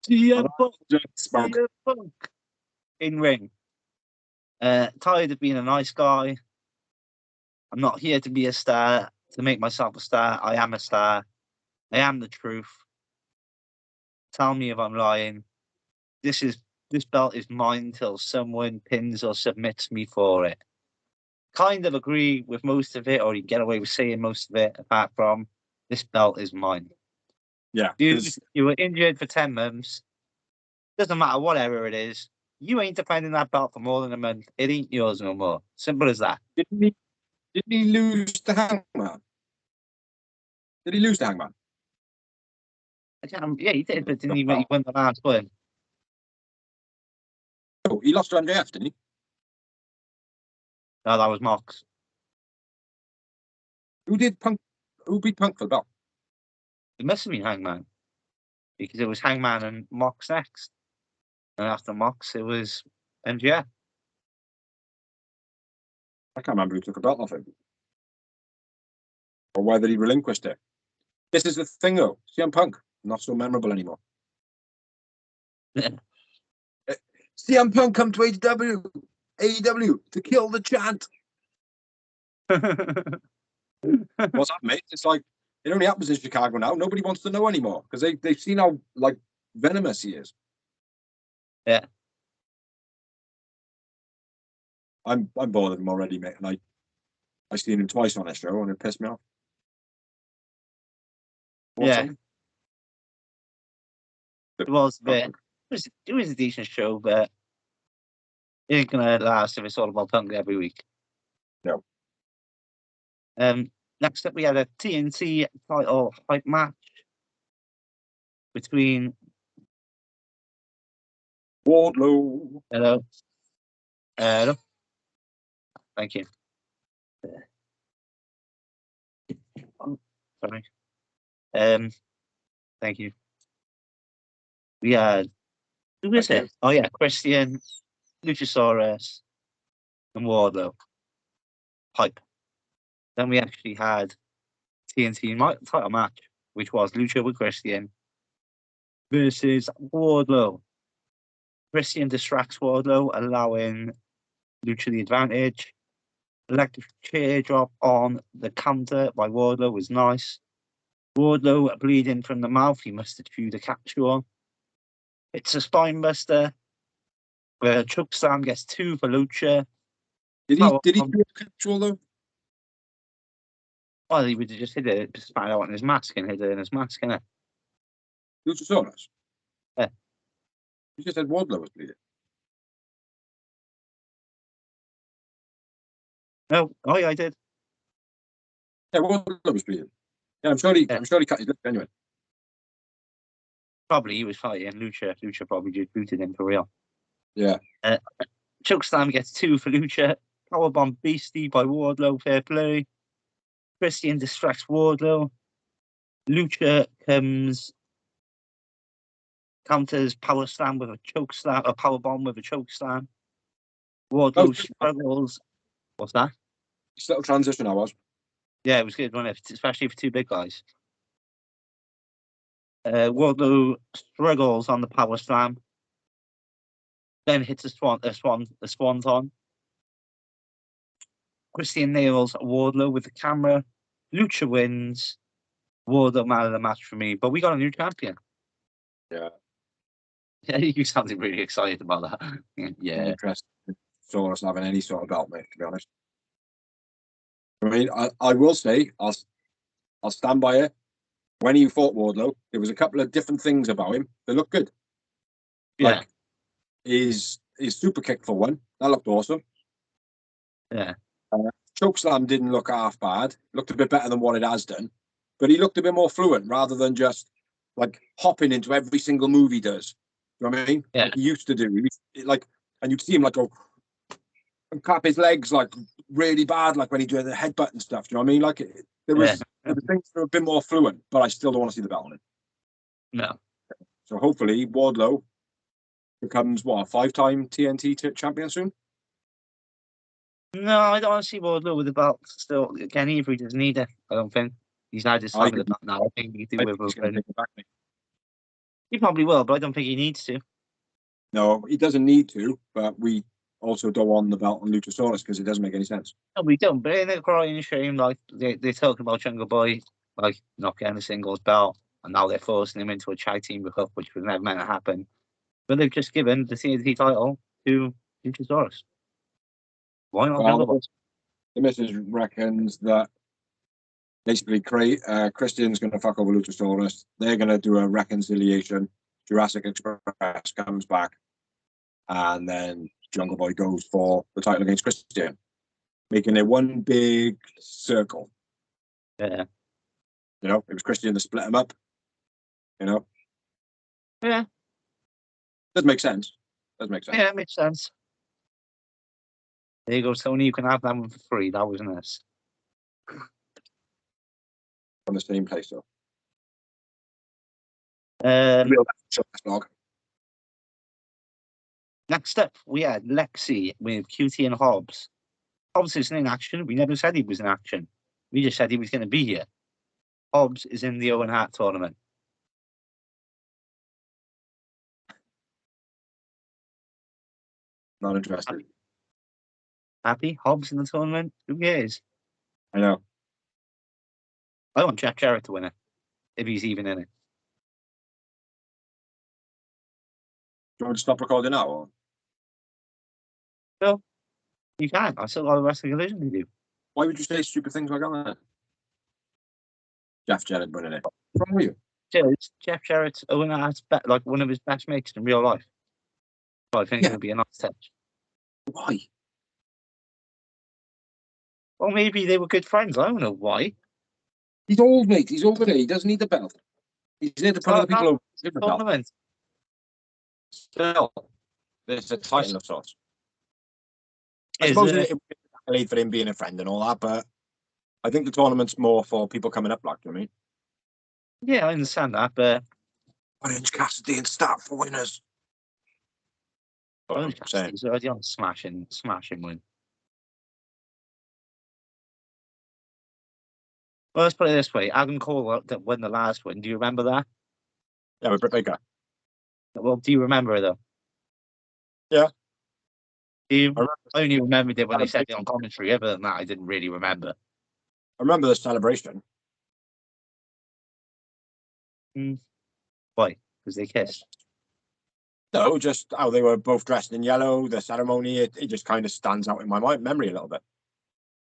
CM Punk in ring. Tired of being a nice guy. I'm not here to be a star, to make myself a star. I am a star. I am the truth. Tell me if I'm lying. This belt is mine till someone pins or submits me for it. Kind of agree with most of it, or you get away with saying most of it, apart from this belt is mine. Yeah. Dude, you were injured for 10 months. Doesn't matter whatever it is. You ain't defending that belt for more than a month. It ain't yours no more. Simple as that. Didn't he lose to Hangman? Did he lose to Hangman? Yeah, he did, but didn't he win the last one? Oh, he lost to MJF, didn't he? No, that was Mox. Who beat Punk for the belt? It must have been Hangman. Because it was Hangman and Mox next. And after Mox, it was MJF. I can't remember who took a belt off him. Or whether he relinquished it. This is the thing, though. CM Punk, not so memorable anymore. CM Punk come to AEW to kill the chant. What's that, mate? It's like, it only happens in Chicago now. Nobody wants to know anymore because they've seen how like venomous he is. Yeah. I'm bored of him already, mate. And I seen him twice on this show, and it pissed me off. Yeah. It was a bit. It was a decent show, but it ain't gonna last if it's all about Punk every week. No. Next up, we had a TNT title hype match between Wardlow. Hello. Hello. Thank you. Oh, sorry. Thank you. We had who is it? Oh yeah, Christian, Luchasaurus, and Wardlow. Hype. Then we actually had TNT title match, which was Lucha with Christian versus Wardlow. Christian distracts Wardlow, allowing Lucha the advantage. Electric chair drop on the counter by Wardlow was nice. Wardlow bleeding from the mouth. He must have chewed a capsule. It's a spine buster. Choke slam gets 2 for Lucha. Did he do a capsule though? Well, he would have just hit it, spat it out in his mask and hit it in his mask, innit? Luchasaurus? Yeah. You just said Wardlow was bleeding. No, oh yeah, I did. Yeah, Wardlow was bleeding. Yeah, I'm sure he cut his lip anyway. Probably he was fighting Lucha. Lucha probably just booted him for real. Yeah. Chokeslam gets 2 for Lucha. Powerbomb Beastie by Wardlow, fair play. Christian distracts Wardlow. Lucha counters power slam with a choke slam, a power bomb with a choke slam. Wardlow struggles. What's that? Just a little transition, I was. Yeah, it was good, wasn't it? Especially for 2 big guys. Wardlow struggles on the power slam. Then hits a swanton. Christian nails Wardlow with the camera. Lucha wins. Wardlow man of the match for me, but we got a new champion. Yeah. Yeah, you sounded really excited about that. Yeah. Interesting. So us having any sort of belt, mate, to be honest. I mean, I will say, I'll stand by it. When he fought Wardlow, there was a couple of different things about him that looked good. Yeah. Like his super kick for one, that looked awesome. Yeah. Chokeslam didn't look half bad. Looked a bit better than what it has done, but he looked a bit more fluent rather than just like hopping into every single move he does. You know what I mean? Yeah. Like he used to do. And you'd see him like go and clap his legs like really bad, like when he did the headbutt and stuff. Do you know what I mean? Like there was things that were a bit more fluent, but I still don't want to see the belt on him. No. So hopefully Wardlow becomes what, a 5-time TNT champion soon. No, I don't want to see Wardlow with the belt still again either. He doesn't need it. I don't think he's had his time with the belt now. I think he can do with it. He probably will, but I don't think he needs to. No, he doesn't need to, but we also don't want the belt on Luchasaurus because it doesn't make any sense. No, we don't. But in a crying shame, like they're talking about Jungle Boy, like not getting a singles belt, and now they're forcing him into a tag team with Hook, which was never meant to happen. But they've just given the TNT title to Luchasaurus. Why not Jungle Boy? The missus reckons that basically Christian's going to fuck over Luchasaurus. They're going to do a reconciliation. Jurassic Express comes back, and then Jungle Boy goes for the title against Christian, making it one big circle. Yeah. You know, it was Christian that split him up. You know? Yeah. Does make sense. Does make sense. Yeah, it makes sense. There you go, Tony. You can have that one for free. That was nice. From the same place, though. Next up, we had Lexi with QT and Hobbs. Hobbs isn't in action. We never said he was in action. We just said he was going to be here. Hobbs is in the Owen Hart tournament. Not interested. Happy? Hobbs in the tournament? Who cares? I know. I want Jeff Jarrett to win it, if he's even in it. Do you want to stop recording now? Or? Well, you can. I still got the rest of the collision to do. Why would you say stupid things like that? Jeff Jarrett winning it. What's wrong with you? Jeff Jarrett's one of his best mates in real life. So I think Yeah. it would be a nice touch. Why? Or maybe they were good friends. I don't know why. He's old, mate. He's over there. He doesn't need the belt. He's there to put other people over. Different belt. Tournament. Still, there's a title of sorts. I Is suppose it? it would be an accolade for him being a friend and all that, but I think the tournament's more for people coming up, like, you know what I mean? Yeah, I understand that, but Orange Cassidy and Stat for winners. Orange Cassidy's already on a smashing win. Well, let's put it this way: Adam Cole that won the last win. Do you remember that? Yeah, with Britt Baker. Well, do you remember it though? Yeah. I only remembered it when they said it on commentary. Other than that, I didn't really remember. I remember the celebration. Why? Because they kissed. No, just how they were both dressed in yellow. The ceremony, it just kind of stands out in my memory a little bit.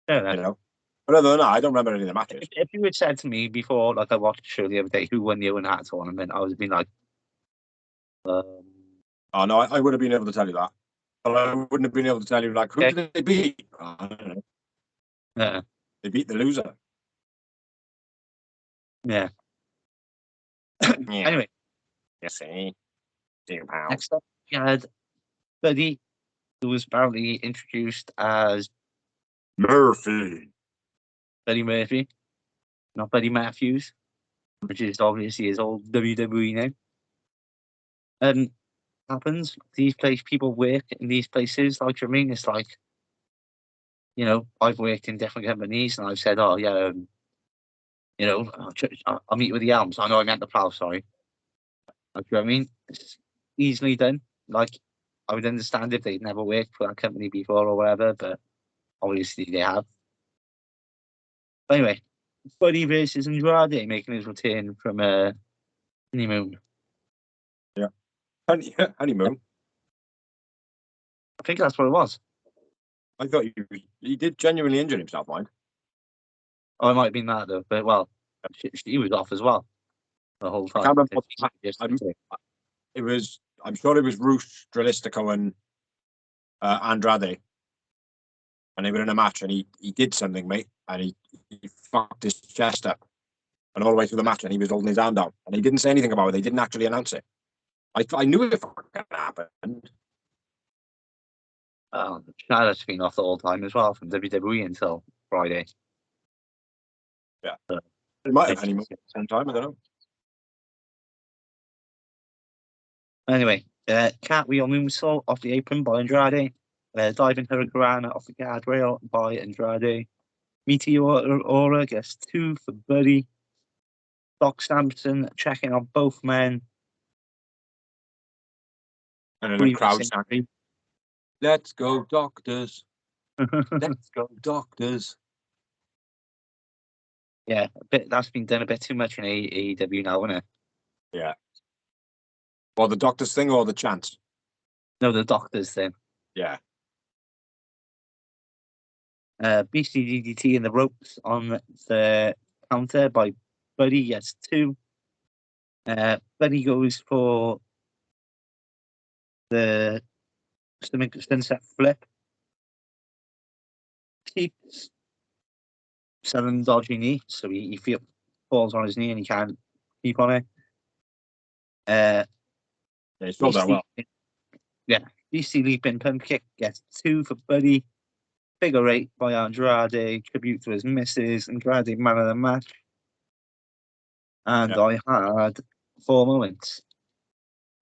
Yeah. You know. But other than that, I don't remember any of the matches. If you had said to me before, like I watched the show the other day, who won the Owen Hart tournament, I would have been like, Oh no, I would have been able to tell you that, but I wouldn't have been able to tell you like who did they beat. I don't know. Yeah. They beat the loser. Yeah. Anyway. You see. Next up, we had Buddy, who was apparently introduced as Murphy. Buddy Murphy, not Buddy Matthews, which is obviously his old WWE name. Happens. These people work in these places. Like, I mean, it's like, you know, I've worked in different companies, and I've said, oh yeah, you know, I'll meet with the Elms. I know I meant the Plow. Sorry. Like, you know what I mean? It's easily done. Like, I would understand if they'd never worked for that company before or whatever, but obviously they have. But anyway, Buddy versus Andrade making his return from honeymoon. Yeah. Honeymoon. I think that's what it was. I thought he did genuinely injure himself, mind. Oh, it might have been that though, but well, she was off as well the whole time. I can't remember. It was. I'm sure it was Roos, Dralistico, and Andrade, and they were in a match, and he did something, mate, and he fucked his chest up, and all the way through the match, and he was holding his arm down, and he didn't say anything about it. They didn't actually announce it. I knew it fucking happened. Charlotte's been off the whole time as well from WWE until Friday. Yeah, it might have honeymoon at the same time. I don't know. Anyway, cartwheel moonsault off the apron by Andrade. Diving hurricanrana off the guardrail by Andrade. Meteor gets 2 for Buddy. Doc Sampson checking on both men. And then the crowd sang, "Let's go, doctors! Let's go, doctors!" Yeah, that's been done a bit too much in AEW now, isn't it? Yeah. Or the doctors thing, or the chant. No, the doctors thing. Yeah. BCDDT in the ropes on the counter by Buddy gets 2. Buddy goes for the sunset flip. Keeps selling dodgy knee, so he falls on his knee and he can't keep on it. Yeah, he sold that well. Yeah, DC leaping pump kick gets 2 for Buddy. Figure 8 by Andrade, tribute to his missus. Andrade man of the match. And I had 4 moments.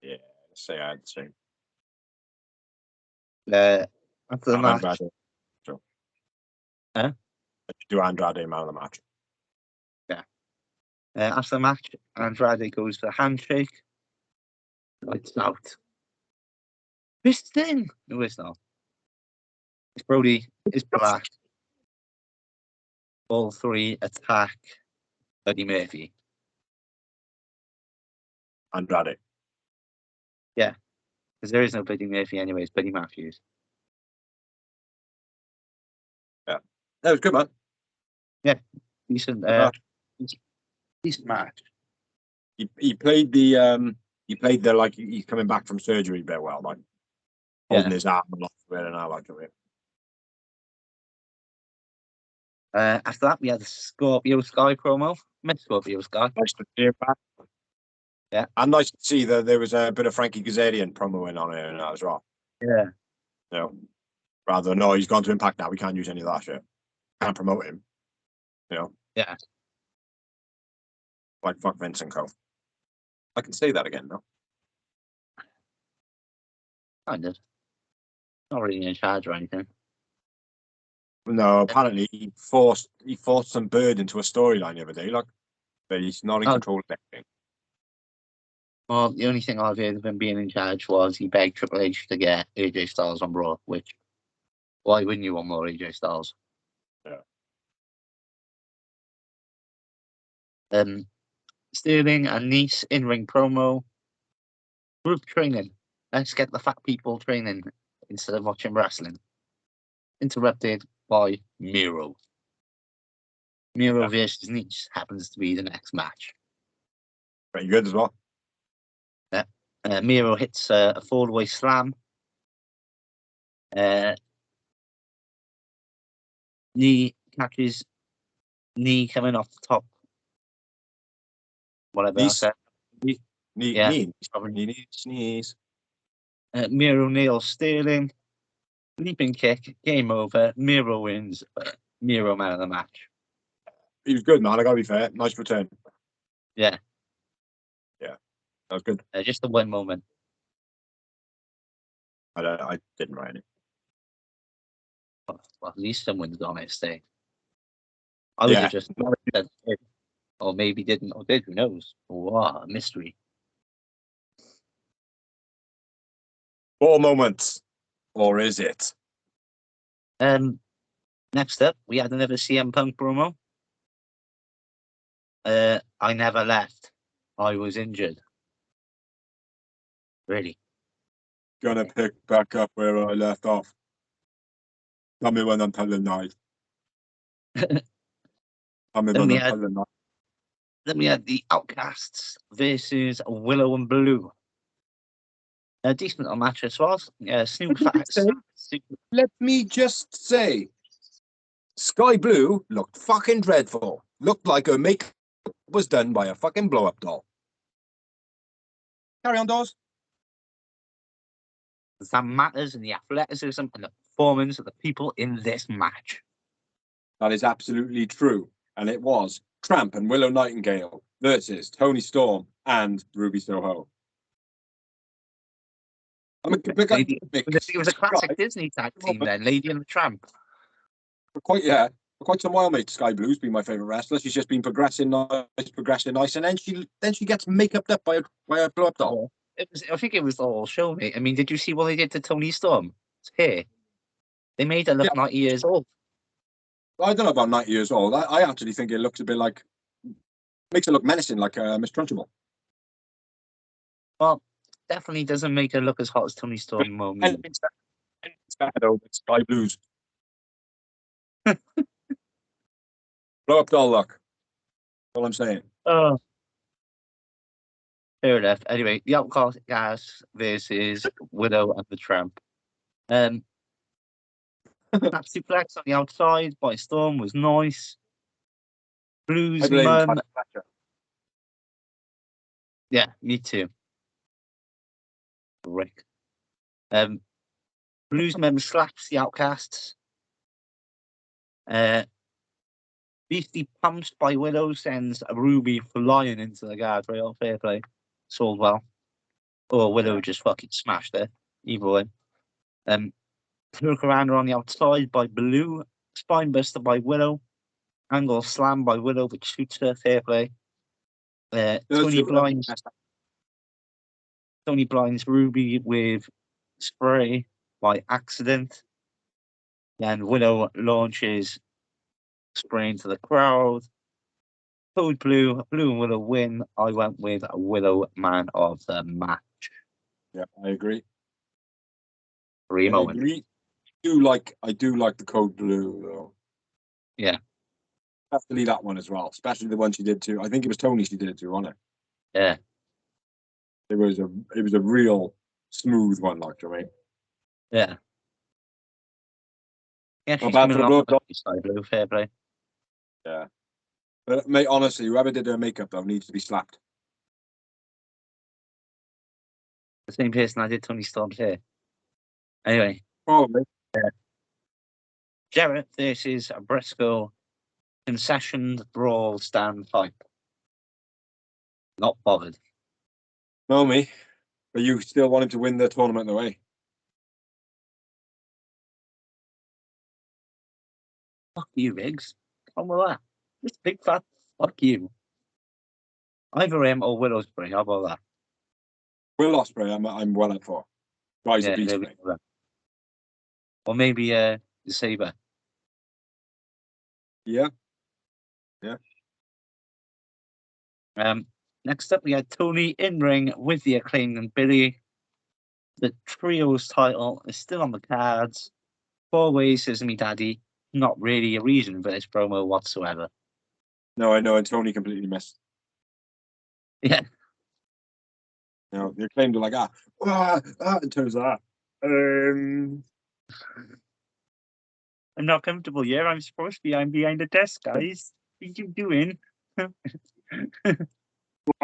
Yeah, say I had the same. After the match. Andrade. So. Huh? Do Andrade man of the match. Yeah. After the match, Andrade goes for a handshake. Lights out. This thing! No, it's not. It's Brody. It's Black. All 3 attack Buddy Murphy. Andrade. Yeah. Because there is no Buddy Murphy anyway, it's Buddy Matthews. Yeah. That was good, man. Decent, Uh, decent match. He played the like he's coming back from surgery very well, like holding his arm a lot better now, like it. After that, we had the Scorpio Sky promo. Met Scorpio Sky. Nice to see him back. Yeah. And nice to see that there was a bit of Frankie Kazarian promoing on it as well. Yeah. You know, rather than, no, he's gone to Impact now. We can't use any of that shit. Can't promote him. You know? Yeah. Like, fuck Vince and Co. I can say that again, though. Kind of. Not really in charge or anything. No, apparently he forced some bird into a storyline the other day, like, but he's not in control of anything. Well, the only thing I've heard of him being in charge was he begged Triple H to get AJ Styles on Raw, which, why wouldn't you want more AJ Styles? Yeah. Sterling and Nice in-ring promo. Group training. Let's get the fat people training instead of watching wrestling. Interrupted by Miro. Miro versus Nice happens to be the next match. Pretty good as well. Miro hits a fall-away slam. Knee catches knee coming off the top. Whatever I said. Sneeze. Miro nails Sterling. Leaping kick. Game over. Miro wins. Miro man of the match. He was good, man. I gotta be fair. Nice return. Yeah. Yeah. That was good. Just the one moment. I didn't write it. Well, at least someone's honest, eh? I would have just said, or maybe didn't, or did, who knows? Wow, a mystery. 4 moments. Or is it? Next up, we had another CM Punk promo. I never left. I was injured. Really? Gonna pick back up where I left off. Tell me when I'm telling lies. Tell me when I'm telling lies. Then we had the Outcasts versus Willow and Blue. A decent little match as well. Snoop Facts. Let me just say, Sky Blue looked fucking dreadful. Looked like her makeup was done by a fucking blow-up doll. Carry on, Dawes. That matters in the athleticism and the performance of the people in this match. That is absolutely true. And it was Tramp and Willow Nightingale versus Tony Storm and Ruby Soho. It was a classic Disney tag team then, Lady and the Tramp. For quite some while, mate. Sky Blue's been my favourite wrestler. She's just been progressing nice, and then she gets make-upped up by a blow-up doll. I think it was the whole show, mate. I mean, did you see what they did to Tony Storm? It's hair. They made her look 90 years old. I don't know about 90 years old. I actually think it looks a bit like, makes her look menacing, like Miss Trunchbull. Well, definitely doesn't make her look as hot as Tony Storm. And it's Sky Blues. Blow up doll look. That's all I'm saying. Oh. Fair enough. Anyway, the Outcasts versus Widow and the Tramp. That suplex on the outside by Storm was nice. Blues mum. Yeah, me too. Rick. Blues mum slaps the Outcasts. Beastie pumps by Widow sends a Ruby flying into the guardrail. Fair play. Sold well. Or Widow just fucking smashed it. Either way. Look around on the outside by Blue. Spinebuster by Willow. Angle slam by Willow, which shoots her. Fair play. Tony blinds Ruby with spray by accident. Then Willow launches spray into the crowd. Code Blue and Willow win. I went with Willow man of the match. Yeah, I agree. I do like the Code Blue though. Yeah. Definitely that one as well, especially the one she did too. I think it was Tony she did it to, wasn't it? Yeah. It was a real smooth one, like, do you know what I mean? Yeah. Yeah, Not she's bad coming for the along blow with job. the side blue, fair play. Yeah. But mate, honestly, whoever did her makeup though needs to be slapped. The same person I did Tony Storm's hair. Anyway, Probably. Jarrett versus Briscoe. Concessions, brawl, stand, fight. Not bothered. No, me. But you still want him to win the tournament away. Fuck you, Riggs. On with that. Just big fat fuck you. Either him or Willowsbury. How about that? Will Ospreay, I'm well up for. Guy's a Yeah, beast, there we mate. go. Or maybe the Saber. Yeah. Next up, we had Tony in ring with the Acclaimed and Billy. The trios title is still on the cards. 4 ways, says me daddy. Not really a reason for this promo whatsoever. No, I know, and Tony completely missed. Yeah. You know, they claimed to like in terms of that. I'm not comfortable here. I'm supposed to be. I'm behind the desk, guys. What are you doing? Wow,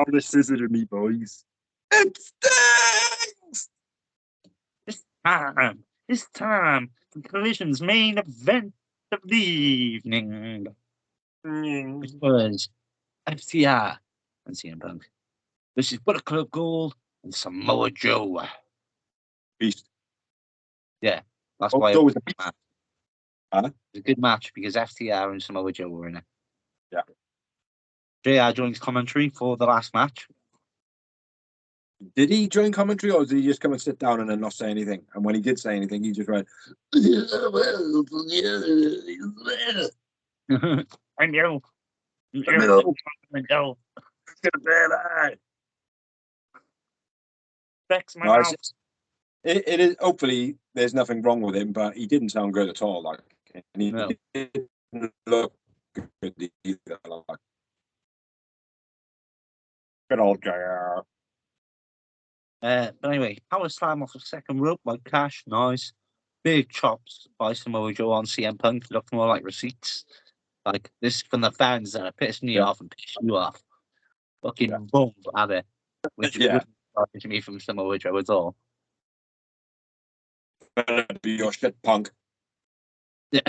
the scissor to me, boys. It stinks! This time, the Collision's main event of the evening. Which was FTR and CM Punk. This is Bullet Club Gold and Samoa Joe. Beast. Yeah, that's why It was it a beast. was Huh? a good match because FTR and Samoa Joe were in it. Yeah. JR joins commentary for the last match. Did he join commentary or did he just come and sit down and then not say anything? And when he did say anything, he just went, I know. Vex my mouth. It is, hopefully there's nothing wrong with him, but he didn't sound good at all. Like, and he No. didn't look good either. Like, good old JR. But anyway, power slam off the second rope by Cash, nice. Big chops by Samoa Joe on CM Punk, looked more like receipts. Like this from the fans that are pissing me off and pissing you off. Fucking boom at it, which wouldn't surprise me from Samoa Joe at all. Better be your shit, Punk. Yeah.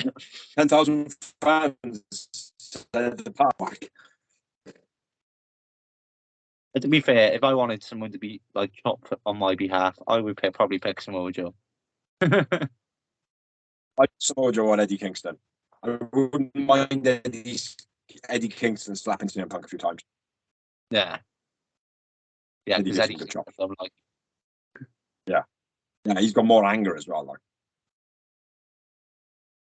10,000 fans said the park. But to be fair, if I wanted someone to be like chopped on my behalf, I would probably pick Samoa Joe. I Samoa Joe on Eddie Kingston. I wouldn't mind Eddie Kingston slapping CM Punk a few times. Yeah. Yeah, because Eddie's good chop. Like... Yeah, he's got more anger as well. Like,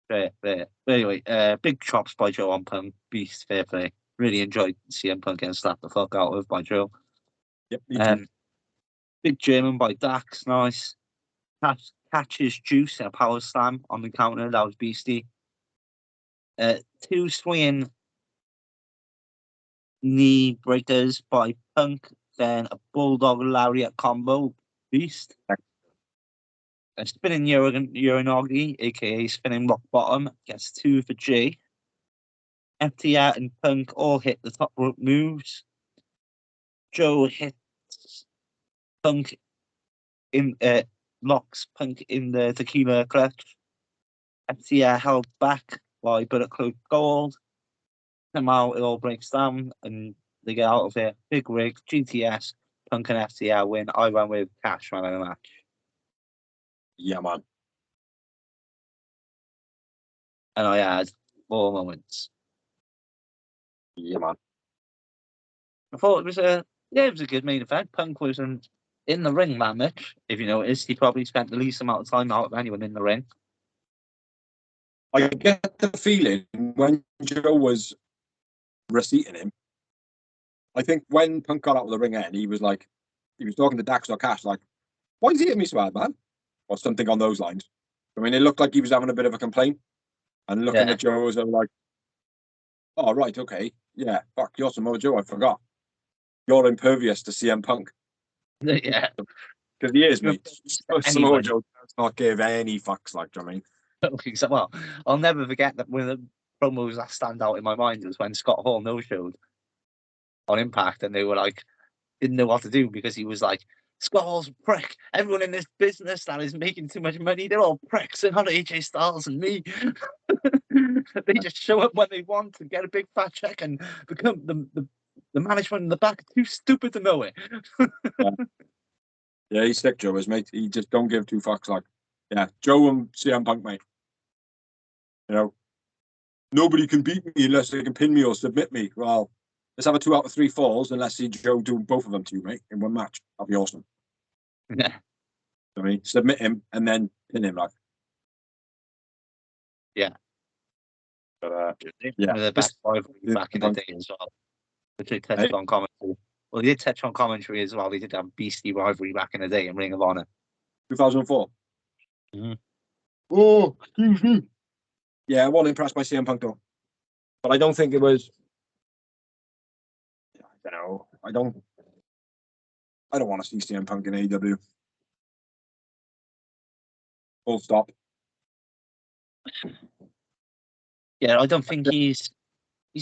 Fair. But anyway, big chops by Joe on Punk, beast, fair play. Really enjoyed CM Punk getting slapped the fuck out of by Joe. Yep, me too. Big German by Dax, nice. Catches Juice in a power slam on the counter, that was beastie. 2 swinging knee breakers by Punk, then a Bulldog Lariat combo, beast. A spinning Uranagi, aka spinning rock bottom, gets 2 for J. FTR and Punk all hit the top rope moves. Joe hits Punk in locks Punk in the tequila clutch. FTR held back by Bullet Club Gold. Somehow it all breaks down and they get out of it. Big rig, GTS, Punk and FTR win. I went with Cash man in the match. Yeah, man. And I had 4 moments. Yeah, man. I thought it was a good main event. Punk was in the ring, man, Mitch. If you noticed, he probably spent the least amount of time out of anyone in the ring. I get the feeling when Joe was receipting him, I think when Punk got out of the ring end, he was talking to Dax or Cash, like, why is he hitting me so hard, man? Or something on those lines. I mean, it looked like he was having a bit of a complaint and looking at Joe as like, Oh, right, okay. Yeah, fuck, you're Samoa Joe, I forgot. You're impervious to CM Punk. Yeah. Because he is, You're mate. Samoa anybody. Joe does not give any fucks, like, do you know what I mean? Well, I'll never forget that one of the promos that stand out in my mind was when Scott Hall no-showed on Impact, and they were like, didn't know what to do because he was like, Scott Hall's a prick. Everyone in this business that is making too much money, they're all pricks, and not AJ Styles and me. They just show up when they want and get a big fat check and become the management in the back too stupid to know it. Yeah. Yeah, he's sick, Joe is, mate. He just don't give two fucks, like. Yeah, Joe and CM Punk, mate. You know, nobody can beat me unless they can pin me or submit me. Well, let's have a 2 out of 3 falls and let's see Joe do both of them to you, mate, in one match. That'd be awesome. Yeah. I mean, submit him and then pin him, like. Yeah. But, One of the best rivalry back in the day as well. Which they touched on commentary. Well, they did touch on commentary as well. They did have beastly rivalry back in the day in Ring of Honor. 2004. Mm-hmm. Oh, excuse me. Yeah, I wasn't impressed by CM Punk though. But I don't think it was. I don't know. I don't want to see CM Punk in AEW. Full stop. Yeah, I don't think he's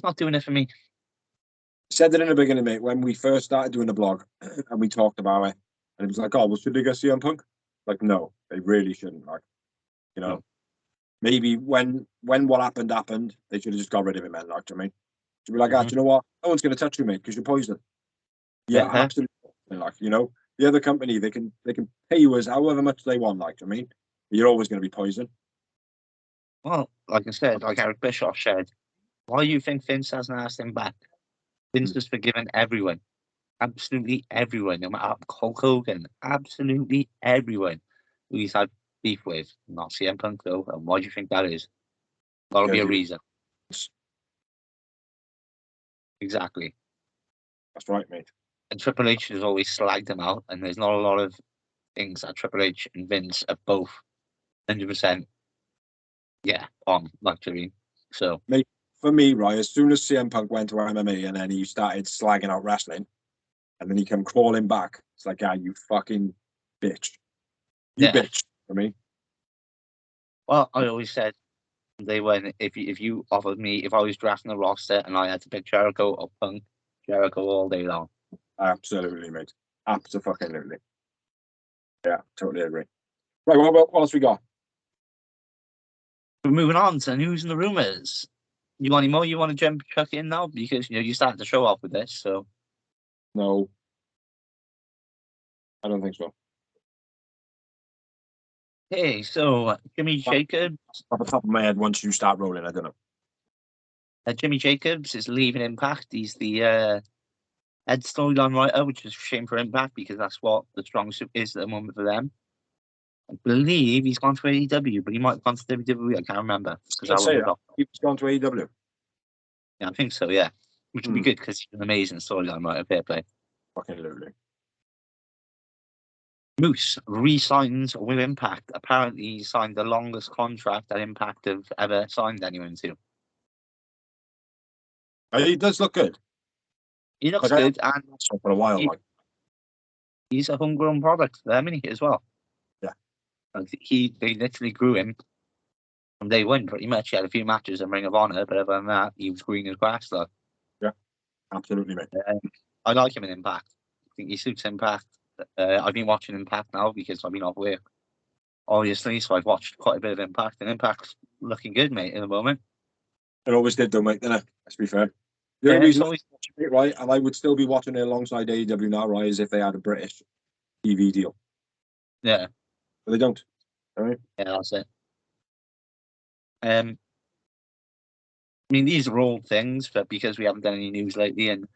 not doing it for me. Said it in the beginning, mate, when we first started doing the blog and we talked about it, and it was like, oh, well, should they get CM Punk? Like, no, they really shouldn't. Like, you know, maybe when what happened, they should have just got rid of him, man. Like, do you know what I mean? To be like, do you know what? No one's going to touch you, mate, because you're poison. Yeah, absolutely. Like, you know, the other company, they can pay you as however much they want. Like, do you know what I mean? But you're always going to be poison. Well, like I said, like Eric Bischoff said, why do you think Vince hasn't asked him back? Vince has forgiven everyone. Absolutely everyone. No matter Hulk Hogan. Absolutely everyone who he's had beef with. Not CM Punk, though. And why do you think that is? Gotta be a reason. Exactly. That's right, mate. And Triple H has always slagged him out, and there's not a lot of things that Triple H and Vince are both 100%, yeah, on, like, I mean. So, Mate, for me, right, as soon as CM Punk went to MMA and then he started slagging out wrestling, and then he came crawling back, it's like, you fucking bitch. You bitch for me. Well, I always said when if you offered me, if I was drafting a roster and I had to pick Jericho or Punk, Jericho all day long. Absolutely, mate. Absolutely. Yeah, totally agree. Right, what else we got? We're moving on to news and the rumors. You want any more? You want to jump chuck in now because you started the show off with this, so. No, I don't think so. Hey, so Jimmy Jacobs. Off the top of my head, once you start rolling, I don't know. Jimmy Jacobs is leaving Impact. He's the head storyline writer, which is a shame for Impact because that's what the strong suit is at the moment for them. I believe he's gone to AEW, but he might have gone to WWE. I can't remember because I was off. He's gone to AEW. Yeah, I think so. Yeah, which would be good because he's an amazing storyline writer. Fair play. Fucking lovely. Moose re-signs with Impact. Apparently, he signed the longest contract that Impact have ever signed anyone to. He does look good. He looks good, and for a while, he's a homegrown product for them, isn't he, as well? Yeah. They literally grew him from day one, pretty much. He had a few matches in Ring of Honor, but other than that, he was green as grass, though. Yeah, absolutely, mate. I like him in Impact. I think he suits Impact. I've been watching Impact now because I've been off work, obviously, so I've watched quite a bit of Impact, and Impact's looking good, mate, in the moment. It always did, though, mate, didn't it? Let's be fair. The only reason watching it, right, and I would still be watching it alongside AEW now, right, is if they had a British TV deal. Yeah. But they don't. All right? Yeah, that's it. I mean, these are all things, but because we haven't done any news lately, and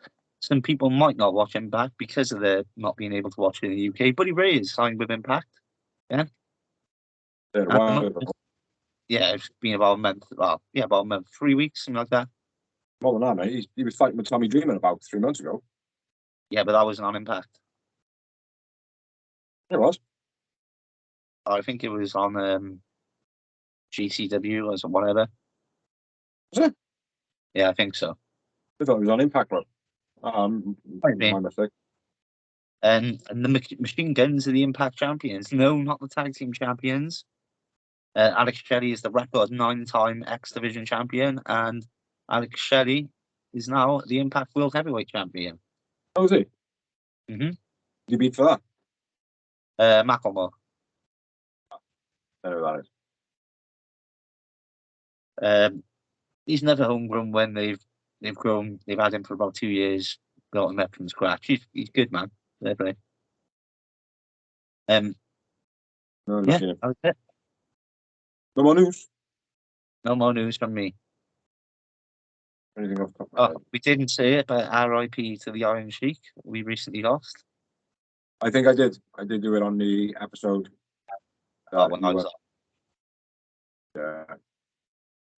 some people might not watch Impact because of the not being able to watch it in the UK. Buddy Ray is signed with Impact. Yeah. Yeah, it's been about a month. Well, yeah, about a month, 3 weeks, something like that. More than that, mate. He was fighting with Tommy Dreamer about 3 months ago. Yeah, but that wasn't on Impact. It was. I think it was on GCW or whatever. Was it? Yeah, I think so. I thought it was on Impact, bro. Might be. My mistake. And the Machine Guns are the Impact champions. No, not the tag team champions. Alex Shelley is the record 9-time X Division champion, and Alex Shelley is now the Impact World Heavyweight champion. Oh, is he? Mm-hmm. You beat for that? Macklemore. I know who that is. He's never homegrown when they've grown. They've had him for about 2 years, built him up from scratch. He's good, man. Fair play. No, Yeah, that was it. No more news. No more news from me. Anything off the top of my head? We didn't say it, but RIP to the Iron Sheik. We recently lost. I think I did. I did do it on the episode. When I was on.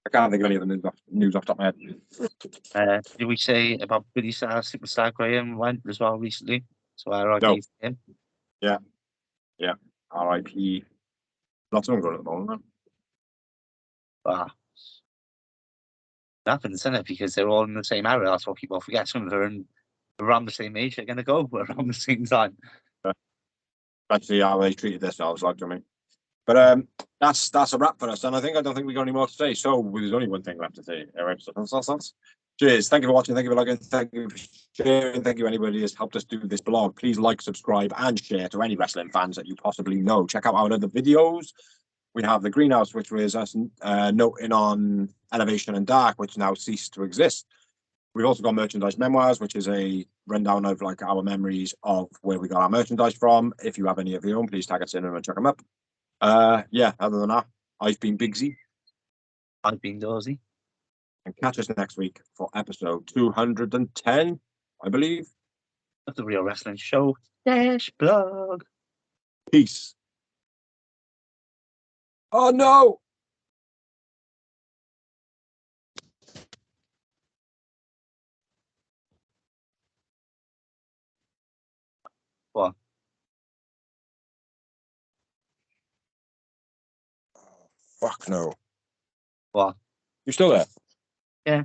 I can't think of any of the news off the top of my head. Did we say about Billy Starr, Superstar Graham went as well recently? So RIP No. to him. Yeah. RIP. Lots of them going at the moment. Happens, isn't it? Because they're all in the same area. That's what people forget. Some of them are around the same age. They're going to go around the same time. Especially how they treated themselves, like, I mean. But that's a wrap for us. And I don't think we got any more to say. So there's only one thing left to say. Cheers. Thank you for watching. Thank you for liking. Thank you for sharing. Thank you anybody who's helped us do this blog. Please like, subscribe, and share to any wrestling fans that you possibly know. Check out our other videos. We have the Greenhouse, which was us noting on Elevation and Dark, which now ceased to exist. We've also got Merchandise Memoirs, which is a rundown of like our memories of where we got our merchandise from. If you have any of your own, please tag us in and check them up. Other than that, I've been Bigsy. I've been Dorsey. And catch us next week for episode 210, I believe. Of the Real Wrestling Show _blog. Peace. Oh no! What? Fuck no. What? You still there? Yeah.